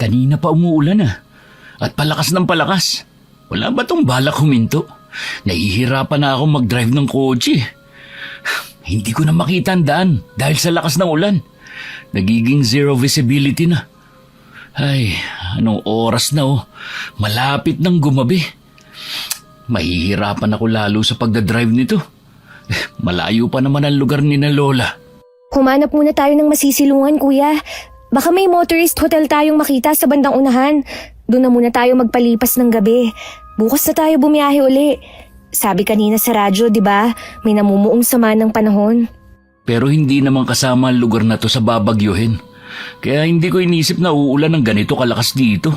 Kanina pa umuulan at palakas ng palakas. Wala ba tong balak huminto? Nahihirapan na ako mag-drive ng kotse. Hindi ko na makita ang daan dahil sa lakas ng ulan. Nagiging zero visibility na. Ay, anong oras na Malapit nang gumabi. Mahihirapan ako lalo sa pagdadrive nito. Malayo pa naman ang lugar ni na Lola. Humanap muna tayo ng masisilungan, kuya. Baka may motorist hotel tayong makita sa bandang unahan. Doon na muna tayo magpalipas ng gabi. Bukas na tayo bumiyahe uli. Sabi kanina sa radyo, di ba? May namumuong sama ng panahon. Pero hindi naman kasama ang lugar na to sa babagyuhin. Kaya hindi ko inisip na uulan ng ganito kalakas dito.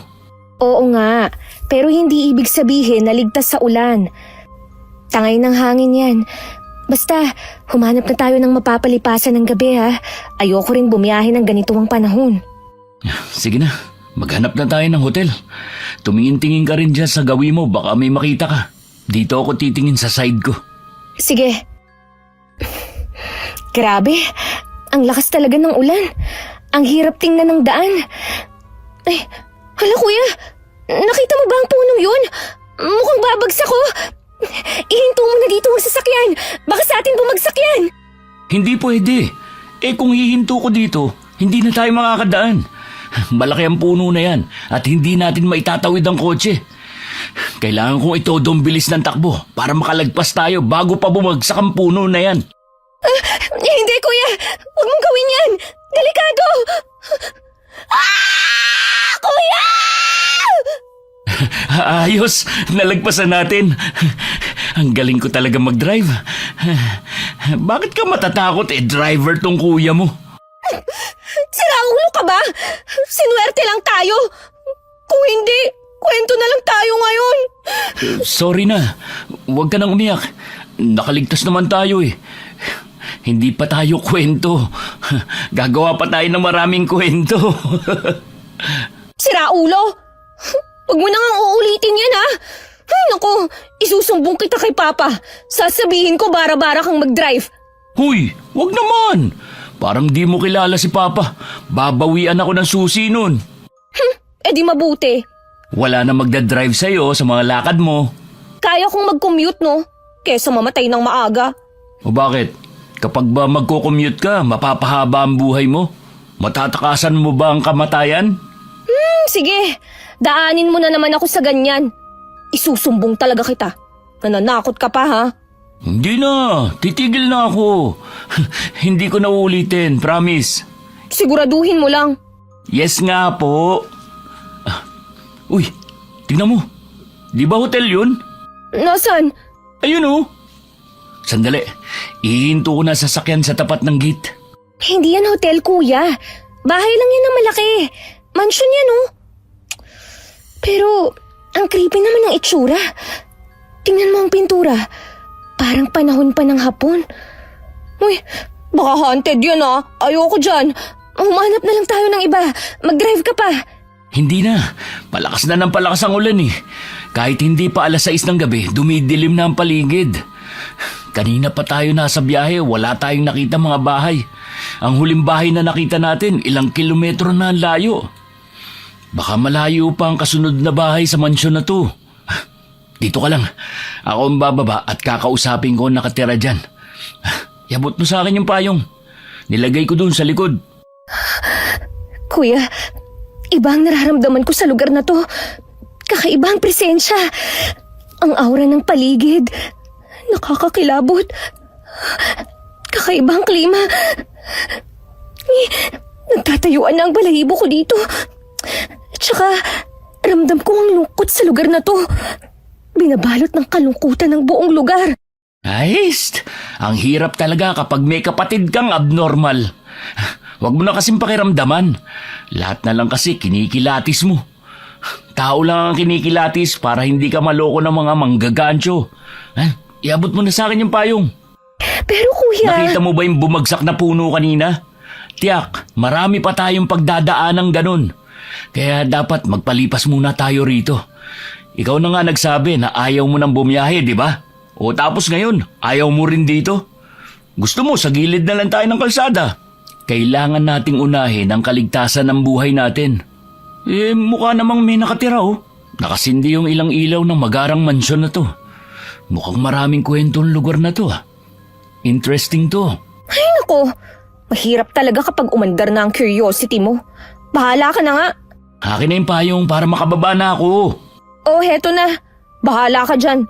Oo nga, pero hindi ibig sabihin na ligtas sa ulan. Tangay ng hangin yan. Basta, humanap na tayo ng mapapalipasan ng gabi ha. Ayoko rin bumiyahe ng ganito ang panahon. Sige na, maghanap na tayo ng hotel. Tumingin-tingin ka rin dyan sa gawi mo, baka may makita ka. Dito ako titingin sa side ko. Sige. Grabe, ang lakas talaga ng ulan. Ang hirap tingnan ng daan. Ay, hala kuya, nakita mo ba ang punong yun? Mukhang babagsak ko. Ihinto mo na dito ang sasakyan. Baka sa atin bumagsak yan. Hindi pwede. Kung hihinto ko dito, hindi na tayo makakadaan. Malaki ang puno na yan at hindi natin maitatawid ang kotse. Kailangan kong itodong bilis ng takbo para makalagpas tayo bago pa bumagsak ang puno na yan. Hindi kuya, huwag mong gawin yan. Delikado. Kuya! Ayos, nalagpasan natin. Ang galing ko talaga mag-drive. Bakit ka matatakot driver tong kuya mo? Siraulo ka ba? Sinuwerte lang tayo. Kung hindi, kwento na lang tayo ngayon. Sorry na, huwag ka nang umiyak. Nakaligtas naman tayo Hindi pa tayo kwento. Gagawa pa tayo ng maraming kwento. Siraulo! Huwag mo nang uulitin yan ha! Ay, naku, isusumbong kita kay Papa. Sasabihin ko bara-bara kang mag-drive. Huy, wag naman. Parang di mo kilala si Papa. Babawian ako ng susi nun. Di mabuti. Wala na magdadrive sa'yo sa mga lakad mo. Kaya kong mag-commute no, kesa mamatay ng maaga. O bakit? Kapag ba magko-commute ka, mapapahaba ang buhay mo? Matatakasan mo ba ang kamatayan? Sige, daanin mo na naman ako sa ganyan. Isusumbong talaga kita. Nananakot ka pa ha? Hindi na, titigil na ako. Hindi ko na uulitin, promise. Siguraduhin mo lang. Yes nga po. Uy, tingnan mo. Di ba hotel yun? Nasaan? Ayun Sandali, ihinto ko na sasakyan sa tapat ng gate. Hindi yan hotel, kuya. Bahay lang yan na malaki. Mansion yan, Pero, ang creepy naman ng itsura. Tingnan mo ang pintura. Parang panahon pa ng hapon. Uy, baka haunted yan, Ayoko dyan. Humanap na lang tayo ng iba. Mag-drive ka pa. Hindi na, palakas na ng palakas ang ulan Kahit hindi pa 6:00 ng gabi, dumidilim na ang paligid. Kanina pa tayo nasa biyahe, wala tayong nakita mga bahay. Ang huling bahay na nakita natin, ilang kilometro na ang layo. Baka malayo pa ang kasunod na bahay sa mansyon na to. Dito ka lang. Ako ang bababa at kakausapin ko ang nakatira dyan. Yabot mo sa akin yung payong. Nilagay ko doon sa likod. Kuya, iba ang nararamdaman ko sa lugar na to. Kakaiba ang presensya. Ang aura ng paligid. Nakakakilabot. Kakaiba ang klima. Nagtatayuan na ang balahibo ko dito. Tsaka, ramdam ko ang lungkot sa lugar na to. Binabalot ng kalungkutan ng buong lugar. Ayos! Ang hirap talaga kapag may kapatid kang abnormal. Huwag mo na kasing pakiramdaman. Lahat na lang kasi kinikilatis mo. Tao lang ang kinikilatis para hindi ka maloko ng mga manggagancho. Iabot mo na sa akin yung payong. Pero kuya... Nakita mo ba yung bumagsak na puno kanina? Tiyak, marami pa tayong pagdadaanang ganun. Kaya dapat magpalipas muna tayo rito. Ikaw na nga nagsabi na ayaw mo nang bumiyahe, di ba? O tapos ngayon, ayaw mo rin dito? Gusto mo sa gilid na lang tayo ng kalsada. Kailangan nating unahin ang kaligtasan ng buhay natin. Mukha namang may nakatira oh. Nakasindi yung ilang ilaw ng magarang mansyon na to. Mukhang maraming kwentong lugar na to ah. Interesting to. Ay nako, mahirap talaga kapag umandar na ang curiosity mo. Bahala ka na nga. Akin na yung payong para makababa na ako. Oh, heto na. Bahala ka dyan.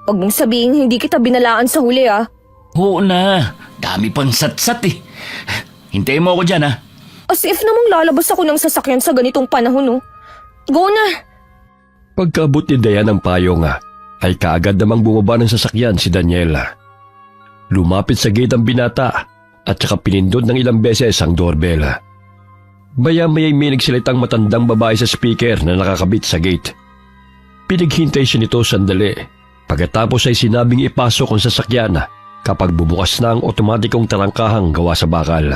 Huwag mong sabihin hindi kita binalaan sa huli ah. Oo na, dami pang satsat eh. Hintayin mo ako dyan ah. As if namang lalabas ako ng sasakyan sa ganitong panahon oh. Go na. Pagkaabot ni Dayan ng payong ay kaagad namang bumaba ng sasakyan si Daniela. Lumapit sa gate ang binata at saka pinindot ng ilang beses ang doorbell. Maya-maya'y may nagsalitang matandang babae sa speaker na nakakabit sa gate. Pinaghintay siya nito sandali. Pagkatapos ay sinabing ipasok ang sasakyan kapag bumukas na ang otomatikong tarangkahang gawa sa bakal.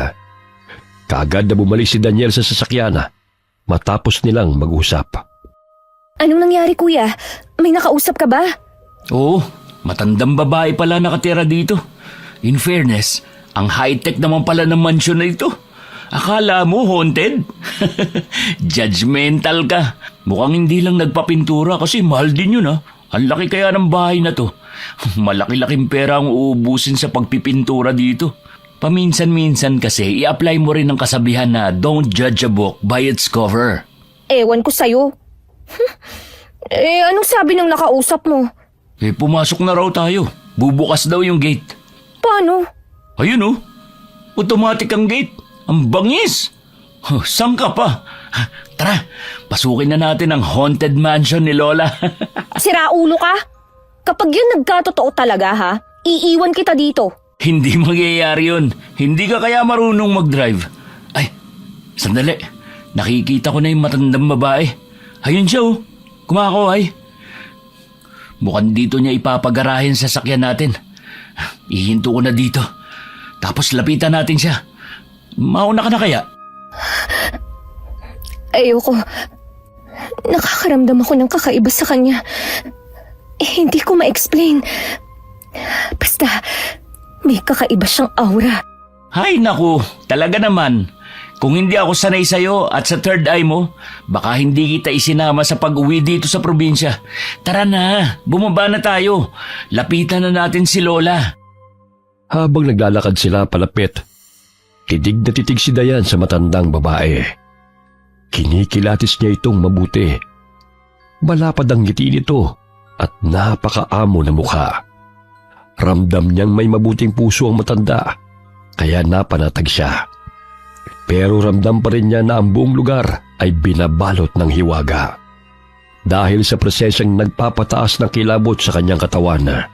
Kaagad na bumalik si Daniel sa sasakyan matapos nilang mag-usap. Anong nangyari kuya? May nakausap ka ba? Oo, matandang babae pala nakatira dito. In fairness, ang high-tech naman pala ng mansyon na ito. Akala mo haunted? Judgmental ka. Mukhang hindi lang nagpapintura kasi mahal din yun ah. Ang laki kaya ng bahay na to. Malaki-laking pera ang uubusin sa pagpipintura dito. Paminsan-minsan kasi i-apply mo rin ang kasabihan na don't judge a book by its cover. Ewan ko sa'yo. Anong sabi ng nakausap mo? Pumasok na raw tayo. Bubukas daw yung gate. Paano? Ayun oh. Automatic ang gate. Ang bangis. Saan ka pa? Tara, pasukin na natin ang haunted mansion ni Lola. Sira ulo ka? Kapag yun nagkatotoo talaga ha, iiwan kita dito. Hindi mangyayari yun. Hindi ka kaya marunong mag-drive. Ay, sandali. Nakikita ko na yung matandang babae. Ayun siya oh. Kumakaway. Mukhang dito niya ipapagarahin sa sakyan natin. Ihinto ko na dito. Tapos lapitan natin siya. Mauna ka na kaya? Ayoko. Nakakaramdam ako ng kakaiba sa kanya. Hindi ko ma-explain. Basta, may kakaiba siyang aura. Hay naku, talaga naman. Kung hindi ako sanay sa'yo at sa third eye mo, baka hindi kita isinama sa pag-uwi dito sa probinsya. Tara na, bumaba na tayo. Lapitan na natin si Lola. Habang naglalakad sila palapit, titig na titig si Dayan sa matandang babae. Kinikilatis niya itong mabuti. Malapad ang ngiti nito at napakaamo na mukha. Ramdam niyang may mabuting puso ang matanda, kaya napanatag siya. Pero ramdam pa rin niya na ang buong lugar ay binabalot ng hiwaga. Dahil sa presensyang nagpapataas ng kilabot sa kanyang katawan,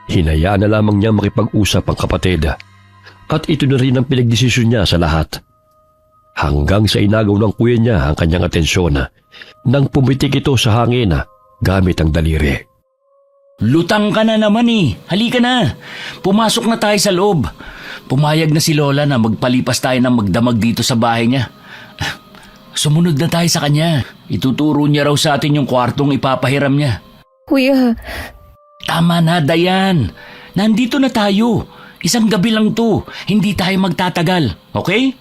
hinayaan na lamang niya makipag-usap ang kapatid. At ito na rin ang pinagdesisyon niya sa lahat. Hanggang sa inagaw ng kuya niya ang kanyang atensyon nang pumitik ito sa hangin gamit ang daliri. Lutang ka na naman eh. Halika na. Pumasok na tayo sa loob. Pumayag na si Lola na magpalipas tayo ng magdamag dito sa bahay niya. Sumunod na tayo sa kanya. Ituturo niya raw sa atin yung kwartong ipapahiram niya. Kuya, Tama na, Dayan. Nandito na tayo. Isang gabi lang to. Hindi tayo magtatagal. Okay?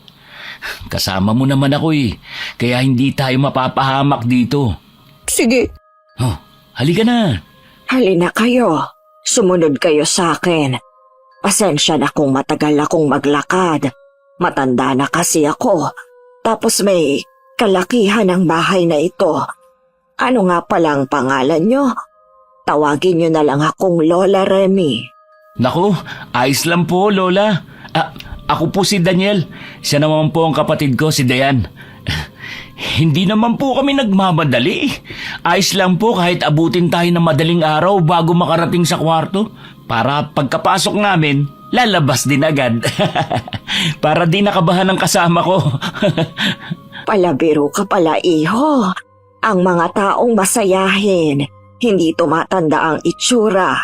Kasama mo naman ako eh. Kaya hindi tayo mapapahamak dito. sige. Oh, halika na. Halina kayo. Sumunod kayo sa akin. Pasensya na kung matagal akong maglakad. Matanda na kasi ako. Tapos may kalakihan ang bahay na ito. Ano nga palang pangalan nyo? Tawagin nyo na lang akong Lola Remy. Naku, ayos lang po, Lola. Ako po si Daniel. Siya naman po ang kapatid ko, si Dayan. Hindi naman po kami nagmamadali. Ayos lang po kahit abutin tayo ng madaling araw bago makarating sa kwarto. Para pagkapasok namin, lalabas din agad. Para di nakabahan ang kasama ko. Palabiro ka pala, iho. Ang mga taong masayahin, hindi tumatanda ang itsura.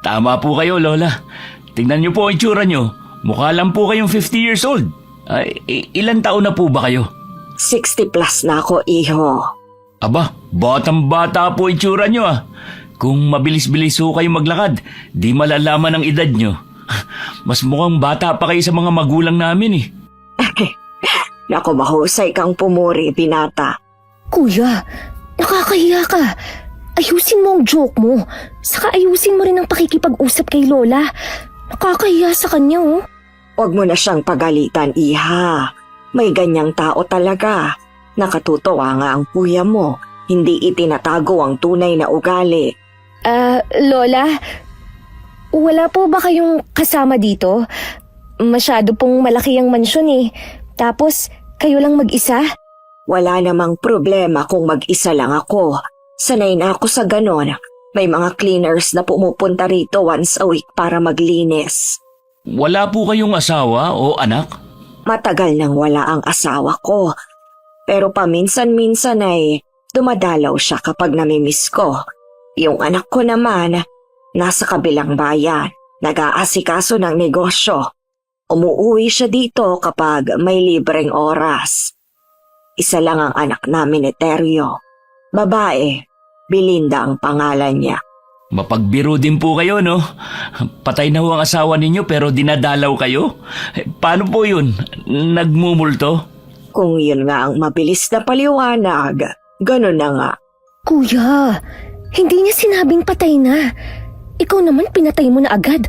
Tama po kayo, Lola. Tingnan niyo po ang itsura niyo. Mukha lang po kayong 50 years old. Ilan taon na po ba kayo? 60 plus na ako, iho. Aba, batang-bata po itsura niyo ah. Kung mabilis-bilis ho kayo maglakad, di malalaman ang edad niyo. Mas mukhang bata pa kayo sa mga magulang namin eh. Naku, mahusay kang pumuri, binata. Kuya, nakakahiya ka. Ayusin mo ang joke mo. Saka ayusin mo rin ang pakikipag-usap kay Lola. Nakakahiya sa kanya, oh. Huwag mo na siyang pagalitan, Iha. May ganyang tao talaga. Nakatutuwa nga ang kuya mo. Hindi itinatago ang tunay na ugali. Lola, wala po ba kayong kasama dito? Masyado pong malaki ang mansyon eh. Tapos, kayo lang mag-isa? Wala namang problema kung mag-isa lang ako. Sanay na ako sa ganon. May mga cleaners na pumupunta rito once a week para maglinis. Wala po kayong asawa o anak? Matagal nang wala ang asawa ko. Pero paminsan-minsan ay dumadalaw siya kapag namimiss ko. Yung anak ko naman, nasa kabilang bayan, nag-aasikaso ng negosyo. Umuuwi siya dito kapag may libreng oras. Isa lang ang anak namin ni Teryo. Babae, Belinda ang pangalan niya. Mapagbiro din po kayo, no? Patay na ho ang asawa ninyo pero dinadalaw kayo? Paano po yun? Nagmumulto? Kung yun nga ang mabilis na paliwanag, ganun na nga. Kuya, hindi niya sinabing patay na. Ikaw naman pinatay mo na agad.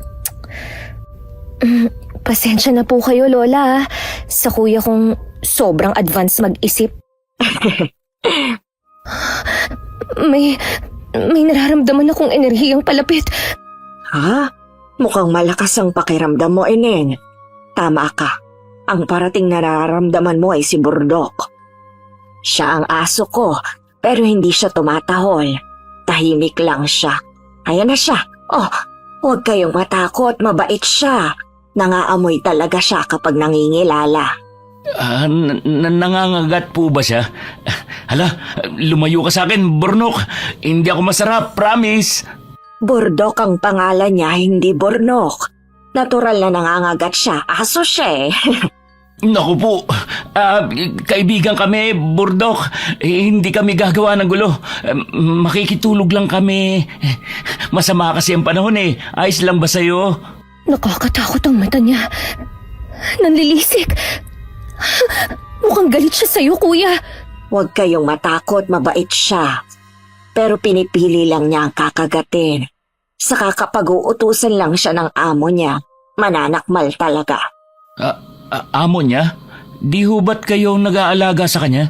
Pasensya na po kayo, Lola. Sa kuya kong sobrang advance mag-isip. May nararamdaman akong enerhiyang palapit. Ha? Mukhang malakas ang pakiramdam mo, Eneng. Tama ka. Ang parating nararamdaman mo ay si Burdok. Siya ang aso ko, pero hindi siya tumatahol. Tahimik lang siya. Ayan na siya. Oh, huwag kayong matakot, mabait siya. Nangaamoy talaga siya kapag nangingilala. Nangangagat po ba siya? Hala, lumayo ka sa akin, Burnok. Hindi ako masarap, promise. Burdok ang pangalan niya, hindi Burnok. Natural na nangangagat siya. Aso siya eh. Naku po, kaibigan kami, Burdok. Hindi kami gagawa ng gulo. Makikitulog lang kami. Masama kasi ang panahon eh. Ayos lang ba sa'yo? Nakakatakot ang mata niya. Nanlilisik. Mukhang galit siya sa'yo, kuya. Huwag kayong matakot, mabait siya. Pero pinipili lang niya ang kakagatin. Saka kapag uutusan lang siya ng amo niya, mananakmal talaga. Amo niya? Di ho ba't kayong nag-aalaga sa kanya?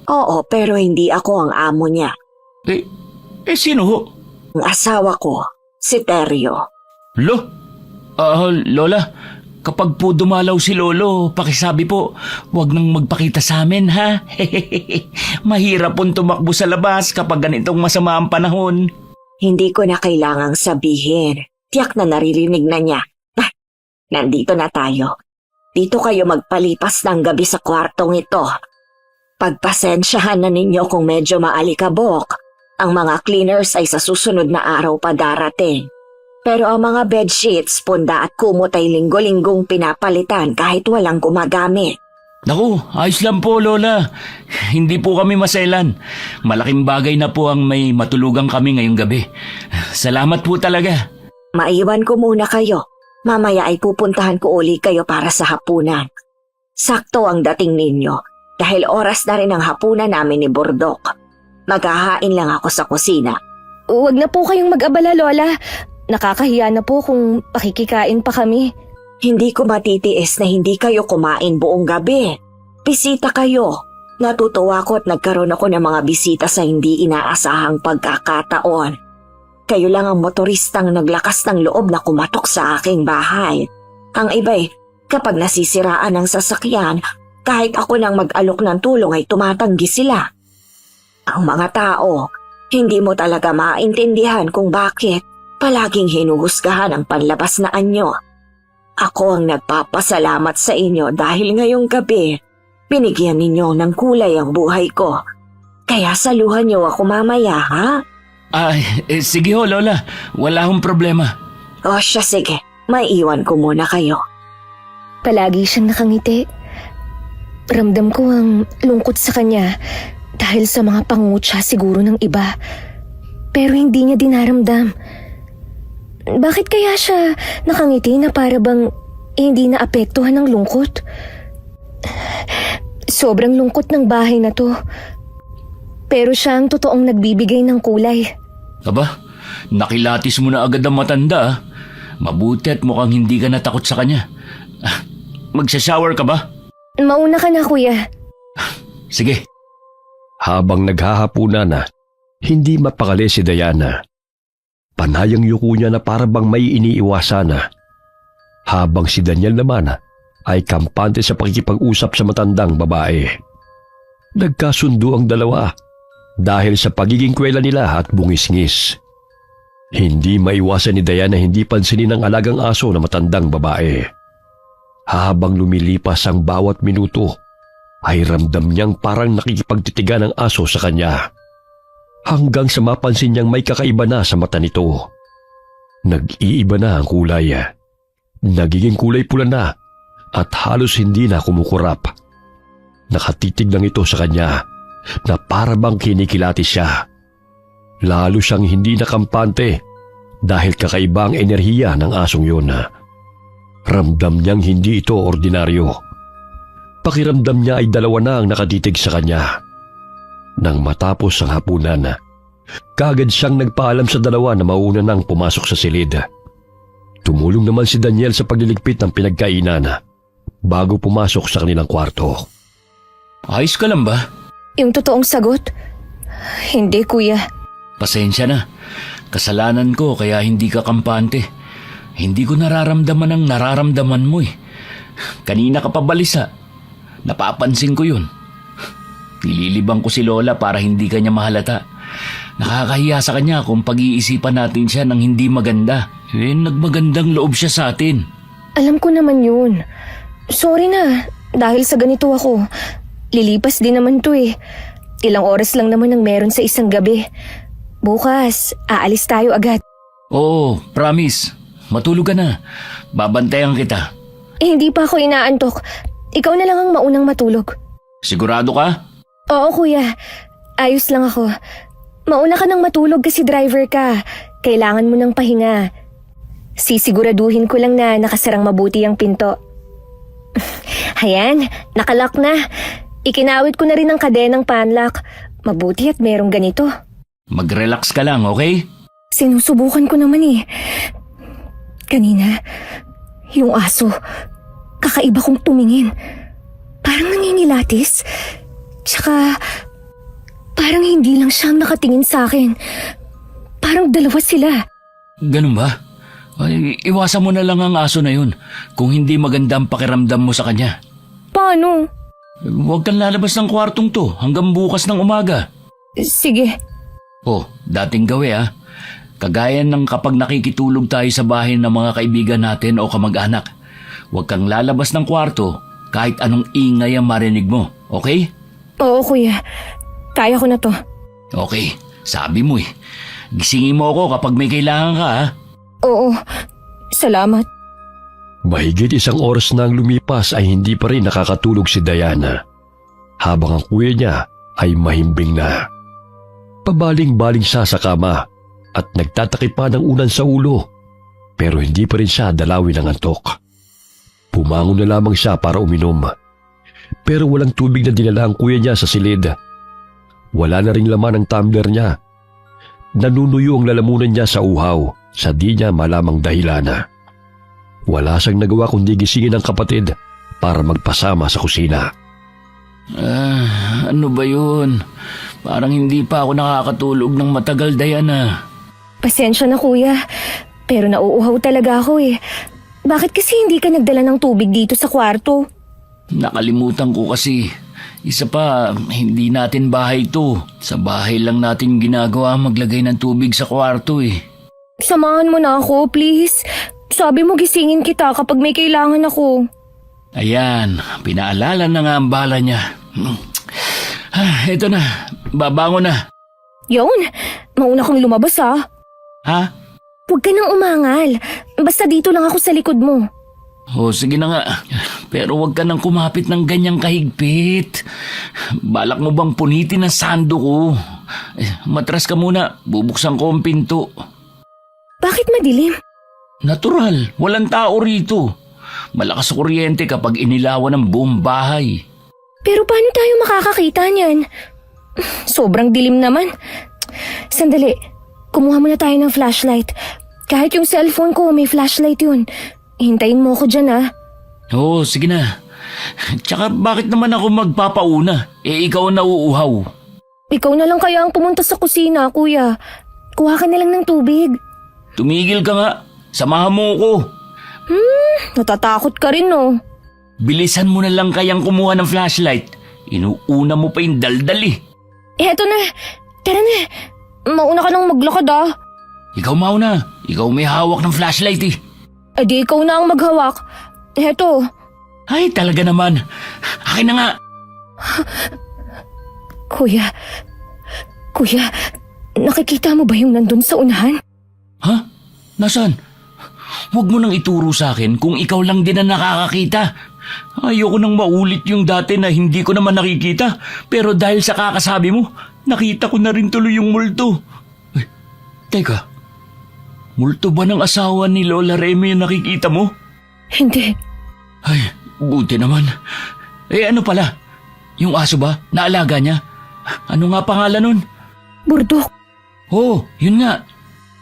Oo, pero hindi ako ang amo niya. Sino ho? Ang asawa ko, si Teryo. Lola, kapag po dumalaw si Lolo, pakisabi po, huwag nang magpakita sa amin, ha? Mahirap pong tumakbo sa labas kapag ganitong masama ang panahon. Hindi ko na kailangang sabihin. Tiyak na naririnig na niya. Nandito na tayo. Dito kayo magpalipas ng gabi sa kwartong ito. Pagpasensyahan na ninyo kung medyo maalikabok. Ang mga cleaners ay sa susunod na araw pa darating. Pero ang mga bedsheets, punda at kumot ay linggo-linggong pinapalitan kahit walang gumagamit. Naku, ayos lang po, Lola. Hindi po kami maselan. Malaking bagay na po ang may matulugan kami ngayong gabi. Salamat po talaga. Maiwan ko muna kayo. Mamaya ay pupuntahan ko uli kayo para sa hapunan. Sakto ang dating ninyo dahil oras na rin ang hapunan namin ni Burdok. Maghahain lang ako sa kusina. Huwag na po kayong mag-abala, Lola. Nakakahiya na po kung pakikikain pa kami. Hindi ko matitiis na hindi kayo kumain buong gabi. Bisita kayo. Natutuwa ko at nagkaroon ako ng mga bisita sa hindi inaasahang pagkakataon. Kayo lang ang motoristang naglakas ng loob na kumatok sa aking bahay. Ang iba'y kapag nasisiraan ang sasakyan, kahit ako nang mag-alok ng tulong ay tumatanggi sila. Ang mga tao, hindi mo talaga maintindihan kung bakit palaging hinuhusgahan ang panlabas na anyo. Ako ang nagpapasalamat sa inyo dahil ngayong gabi, binigyan ninyo ng kulay ang buhay ko. Kaya saluhan niyo ako mamaya, ha? Sige ho, Lola. Wala akong problema. O siya, sige. Maiiwan ko muna kayo. Palagi siyang nakangiti. Ramdam ko ang lungkot sa kanya dahil sa mga pangutya siguro ng iba. Pero hindi niya dinaramdam. Bakit kaya siya nakangiti na para bang hindi naapektuhan ng lungkot? Sobrang lungkot ng bahay na to. Pero siya ang totoong nagbibigay ng kulay. Aba, nakilatis mo na agad ang matanda ah. Mabuti at mukhang hindi ka natakot sa kanya. Magsha-shower ka ba? Mauna ka na, kuya. Sige. Habang naghahapunan na, hindi mapakali si Diana. Panayang yuko niya na para bang may iniiwasan na. Habang si Daniel naman ay kampante sa pakikipag-usap sa matandang babae. Nagkasundo ang dalawa dahil sa pagiging kwela nila at bungis-ngis. Hindi maiwasan ni Diana hindi pansinin ang alagang aso na matandang babae. Habang lumilipas ang bawat minuto, ay ramdam niyang parang nakikipagtitigan ang aso sa kanya. Hanggang sa mapansin niyang may kakaiba na sa mata nito. Nag-iiba na ang kulay. Nagiging kulay pula na at halos hindi na kumukurap. Nakatitig lang ito sa kanya na para bang kinikilati siya. Lalo siyang hindi nakampante dahil kakaiba ang enerhiya ng asong yun. Ramdam niyang hindi ito ordinaryo. Pakiramdam niya ay dalawa na ang nakatitig sa kanya. Nang matapos ang hapunan, kaagad siyang nagpaalam sa dalawa na mauna nang pumasok sa silid. Tumulong naman si Daniel sa pagliligpit ng pinagkainan bago pumasok sa kanilang kwarto. Ayos ka lang ba? Yung totoong sagot? Hindi, kuya. Pasensya na. Kasalanan ko kaya hindi ka kampante. Hindi ko nararamdaman ang nararamdaman mo eh. Kanina ka pa balisa. Napapansin ko yun. Nililibang ko si Lola para hindi kanya mahalata. Nakakahiya sa kanya kung pag-iisipan natin siya ng hindi maganda. Nagmagandang loob siya sa atin. Alam ko naman yun. Sorry na, dahil sa ganito ako. Lilipas din naman to eh. Ilang oras lang naman ang meron sa isang gabi. Bukas, aalis tayo agad. Oo, promise. Matulog ka na. Babantayan kita. Hindi pa ako inaantok. Ikaw na lang ang maunang matulog. Sigurado ka? Oo, kuya. Ayos lang ako. Mauna ka nang matulog kasi driver ka. Kailangan mo ng pahinga. Sisiguraduhin ko lang na nakasarang mabuti ang pinto. Hayan, nakalock na. Ikinawit ko na rin ang kadenang panlock. Mabuti at merong ganito. Mag-relax ka lang, okay? Sinusubukan ko naman eh. Kanina, yung aso, kakaiba kong tumingin. Parang nangingilatis. Tsaka, parang hindi lang siyang nakatingin sa akin. Parang dalawa sila. Ganun ba? Ay, iwasan mo na lang ang aso na yun kung hindi maganda ang pakiramdam mo sa kanya. Paano? Huwag kang lalabas ng kwartong to hanggang bukas ng umaga. Sige. Oh, dating gawi ah. Kagaya ng kapag nakikitulog tayo sa bahay ng mga kaibigan natin o kamag-anak. Huwag kang lalabas ng kwarto kahit anong ingay ang marinig mo, okay? Oo, kuya. Kaya ko na to. Okay, sabi mo eh. Gisingin mo ako kapag may kailangan ka ah. Oo. Salamat. Mahigit isang oras na ang lumipas ay hindi pa rin nakakatulog si Diana. Habang ang kuya niya ay mahimbing na. Pabaling-baling siya sa kama at nagtatakip pa ng unan sa ulo. Pero hindi pa rin siya dalawin ng antok. Pumangon na lamang siya para uminom. Pero walang tubig na dinala ang kuya niya sa silid. Wala na ring laman ang tumbler niya. Nanunuyo ang lalamunan niya sa uhaw sa di niya malamang dahilan. Wala siyang nagawa kundi gisingin ang kapatid para magpasama sa kusina. Ano ba yun? Parang hindi pa ako nakakatulog ng matagal, Diana. Pasensya na, kuya. Pero nauuhaw talaga ako eh. Bakit kasi hindi ka nagdala ng tubig dito sa kwarto? Nakalimutan ko kasi. Isa pa, hindi natin bahay to. Sa bahay lang natin ginagawa maglagay ng tubig sa kwarto eh. Samahan mo na ako, please. Sabi mo gisingin kita kapag may kailangan ako. Ayan, pinaalala na nga ang bala niya. Eto na, babangon na. Yun, mauna kang lumabas ha. Ha? Huwag ka nang umangal. Basta dito lang ako sa likod mo. O sige na nga, pero huwag ka nang kumapit ng ganyang kahigpit. Balak mo bang punitin ang sando ko? Matras ka muna, bubuksan ko ang pinto. Bakit madilim? Natural, walang tao rito. Malakas sa kuryente kapag inilawan ng buong bahay. Pero paano tayo makakakita niyan? Sobrang dilim naman. Sandali, kumuha muna tayo ng flashlight. Kahit yung cellphone ko, may flashlight yun. Hintayin mo ako dyan, ah. Oo, sige na. Tsaka bakit naman ako magpapauna? Ikaw ang nauuhaw. Ikaw na lang kaya ang pumunta sa kusina, kuya. Kuha ka na lang ng tubig. Tumigil ka nga. Samahan mo ko. Natatakot ka rin, no? Bilisan mo na lang kayang kumuha ng flashlight. Inuuna mo pa yung daldal eh. Eto na. Tara na. Mauna ka nang maglakad, ah. Ikaw mauna. Ikaw may hawak ng flashlight eh. E di ikaw na ang maghawak. Eto. Ay, talaga naman. Akin na nga. Kuya. Kuya, nakikita mo ba yung nandun sa unahan? Ha? Nasaan? Huwag mo nang ituro sa akin kung ikaw lang din ang nakakakita. Ayoko nang maulit yung dati na hindi ko naman nakikita. Pero dahil sa kakasabi mo, nakita ko na rin tuloy yung multo. Ay, teka. Multo ba ng asawa ni Lola Remy yung nakikita mo? Hindi. Ay, buti naman. Ano pala? Yung aso ba? Naalaga niya? Ano nga pangalan nun? Burdok. Oh, yun nga.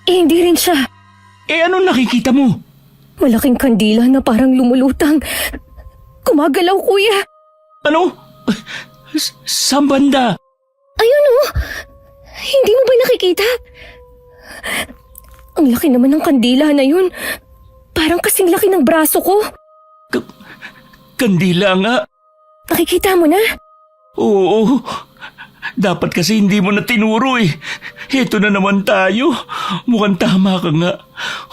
Hindi rin siya. Ano nakikita mo? Malaking kandila na parang lumulutang. Kumagalaw, kuya. Ano? Saan banda? Ayun, oh. Hindi mo ba nakikita? Ang laki naman ng kandila na yun. Parang kasing laki ng braso ko. Kandila nga. Nakikita mo na? Oo. Dapat kasi hindi mo na tinuro eh. Heto na naman tayo. Mukhang tama ka nga.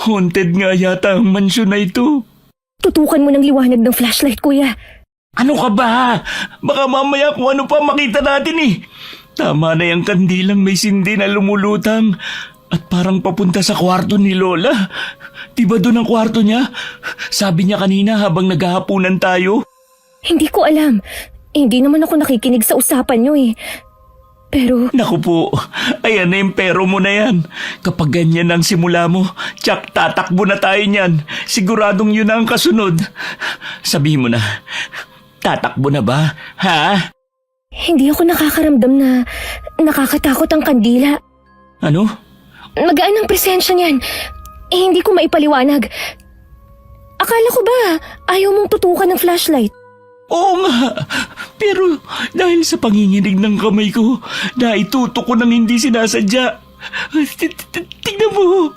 Haunted nga yata ang mansyon na ito. Tutukan mo ng liwanag ng flashlight, kuya. Ano ka ba? Baka mamaya kung ano pa makita natin eh. Tama na yung kandilang may sindi na lumulutang. At parang papunta sa kwarto ni Lola. Diba doon ang kwarto niya? Sabi niya kanina habang naghahapunan tayo. Hindi ko alam. Hindi naman ako nakikinig sa usapan niyo eh. Pero Naku po, ayan na yung pero mo na yan. Kapag ganyan ang simula mo, tsak tatakbo na tayo niyan. Siguradong yun na ang kasunod. Sabihin mo na, tatakbo na ba? Ha? hindi ako nakakaramdam na nakakatakot ang kandila. Ano? Magaan ang presensya niyan. Hindi ko maipaliwanag. Akala ko ba ayaw mong tutukan ng flashlight? Oo nga, pero dahil sa panginginig ng kamay ko, naitutok ko nang hindi sinasadya. Tingnan mo,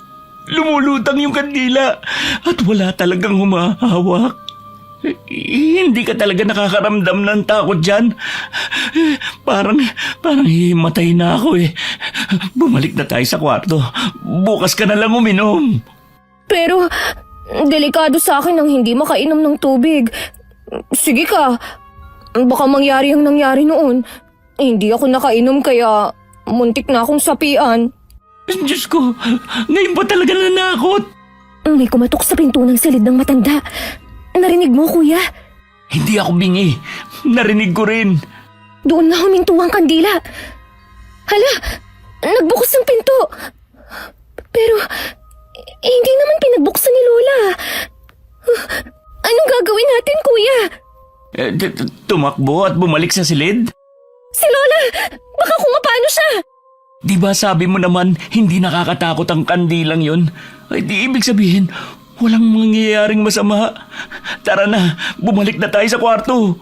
lumulutang yung kandila at wala talagang humahawak. Hindi ka talaga nakakaramdam ng takot dyan. Parang himatay na ako eh. Bumalik na tayo sa kwarto. Bukas ka na lang uminom. Pero delikado sa akin ang hindi makainom ng tubig. Sige ka. Baka mangyari ang nangyari noon. Hindi ako nakainom kaya muntik na akong sapian. Diyos ko, ngayon pa talaga nanakot. May kumatok sa pinto ng silid ng matanda. Narinig mo, kuya? Hindi ako bingi. Narinig ko rin. Doon na huminto ang kandila. Hala, nagbukas ang pinto. Pero, hindi naman pinagbuksan ni Lola. Anong gagawin natin, kuya? Tumakbo at bumalik sa silid? Si Lola, baka kung paano siya. Di ba sabi mo naman hindi nakakatakot ang kandilang yun? Ay di ibig sabihin, walang mangyayaring masama. Tara na, bumalik na tayo sa kwarto.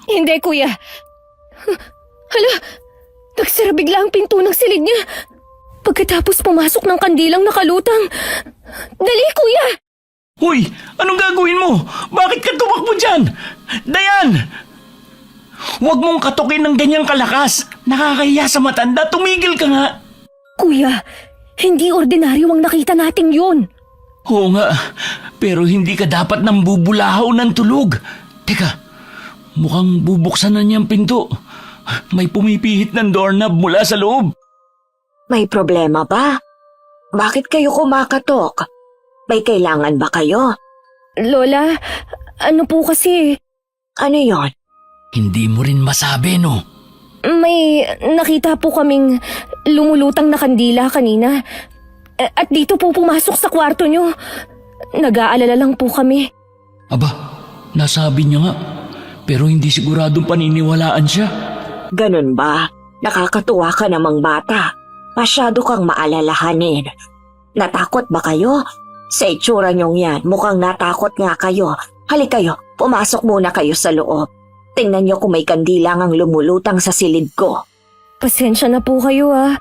Hindi, kuya. Hala, nagsara bigla ang pinto ng silid niya. Pagkatapos pumasok ng kandilang nakalutang. Dali, kuya! Hoy, anong gagawin mo? Bakit ka tumakbo dyan? Dayan! Huwag mong katukin ng ganyang kalakas. Nakakahiya sa matanda. Tumigil ka nga. Kuya, hindi ordinaryo ang nakita nating yun. Oo nga, pero hindi ka dapat nang bubulahaw ng tulog. Teka, mukhang bubuksan na niyang pinto. May pumipihit ng doorknob mula sa loob. May problema ba? Bakit kayo kumakatok? May kailangan ba kayo? Lola, ano po kasi, Ano yon? Hindi mo rin masabi, no? may nakita po kaming lumulutang na kandila kanina. At dito po pumasok sa kwarto nyo. Nag-aalala lang po kami. Aba, nasabi niya nga. Pero hindi siguradong paniniwalaan siya. Ganun ba? Nakakatuwa ka namang bata. Masyado kang maalalahanin. Natakot ba kayo? Sa itsura niyong yan, mukhang natakot nga kayo. Halik kayo, pumasok muna kayo sa loob. Tingnan niyo kung may kandila ang lumulutang sa silid ko. Pasensya na po kayo ah.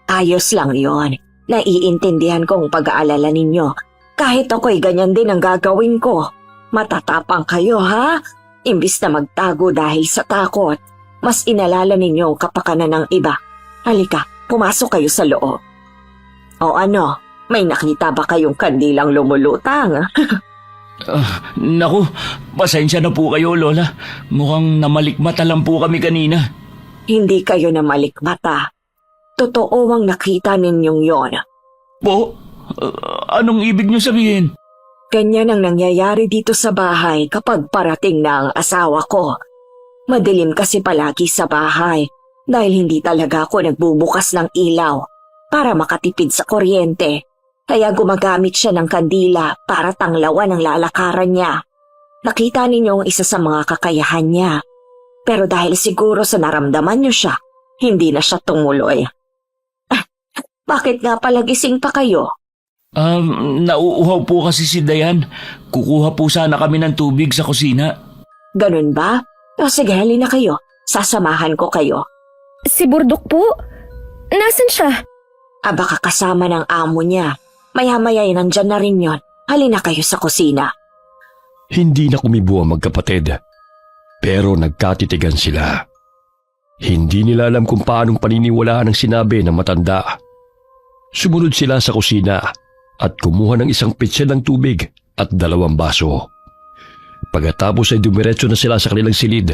Ayos lang yon. Naiintindihan kong pag-aalala ninyo. Kahit ako'y ganyan din ang gagawin ko. Matatapang kayo, ha? Imbis na magtago dahil sa takot, mas inalala ninyo ang kapakanan ng iba. Halika, pumasok kayo sa loob. O ano, may nakita ba kayong kandilang lumulutang? Naku, pasensya na po kayo, Lola. Mukhang namalikmata lang po kami kanina. Hindi kayo na malikmata. Totoo ang nakita ninyong yon. Po? Anong ibig niyo sabihin? Ganyan ang nangyayari dito sa bahay kapag parating na ang asawa ko. Madilim kasi palagi sa bahay dahil hindi talaga ako nagbubukas ng ilaw para makatipid sa kuryente. Kaya gumagamit siya ng kandila para tanglawan ang lalakaran niya. Nakita ninyo ang isa sa mga kakayahan niya. Pero dahil siguro sa naramdaman niyo siya, hindi na siya tumuloy. Bakit nga pala gising pa kayo? Nauuhaw po kasi si Dayan. Kukuha po sana kami ng tubig sa kusina. Ganun ba? O sige, halina kayo. Sasamahan ko kayo. Si Burdok po? Nasaan siya? Baka kasama ng amo niya. Maya-maya nandyan na rin yon. Halina kayo sa kusina. Hindi na kumibo ang magkapatid. Pero nagkatitigan sila. Hindi nila alam kung paanong paniniwalaan ang sinabi ng matanda. Sumunod sila sa kusina at kumuha ng isang pitsa ng tubig at 2 baso. Pagkatapos ay dumiretso na sila sa kanilang silid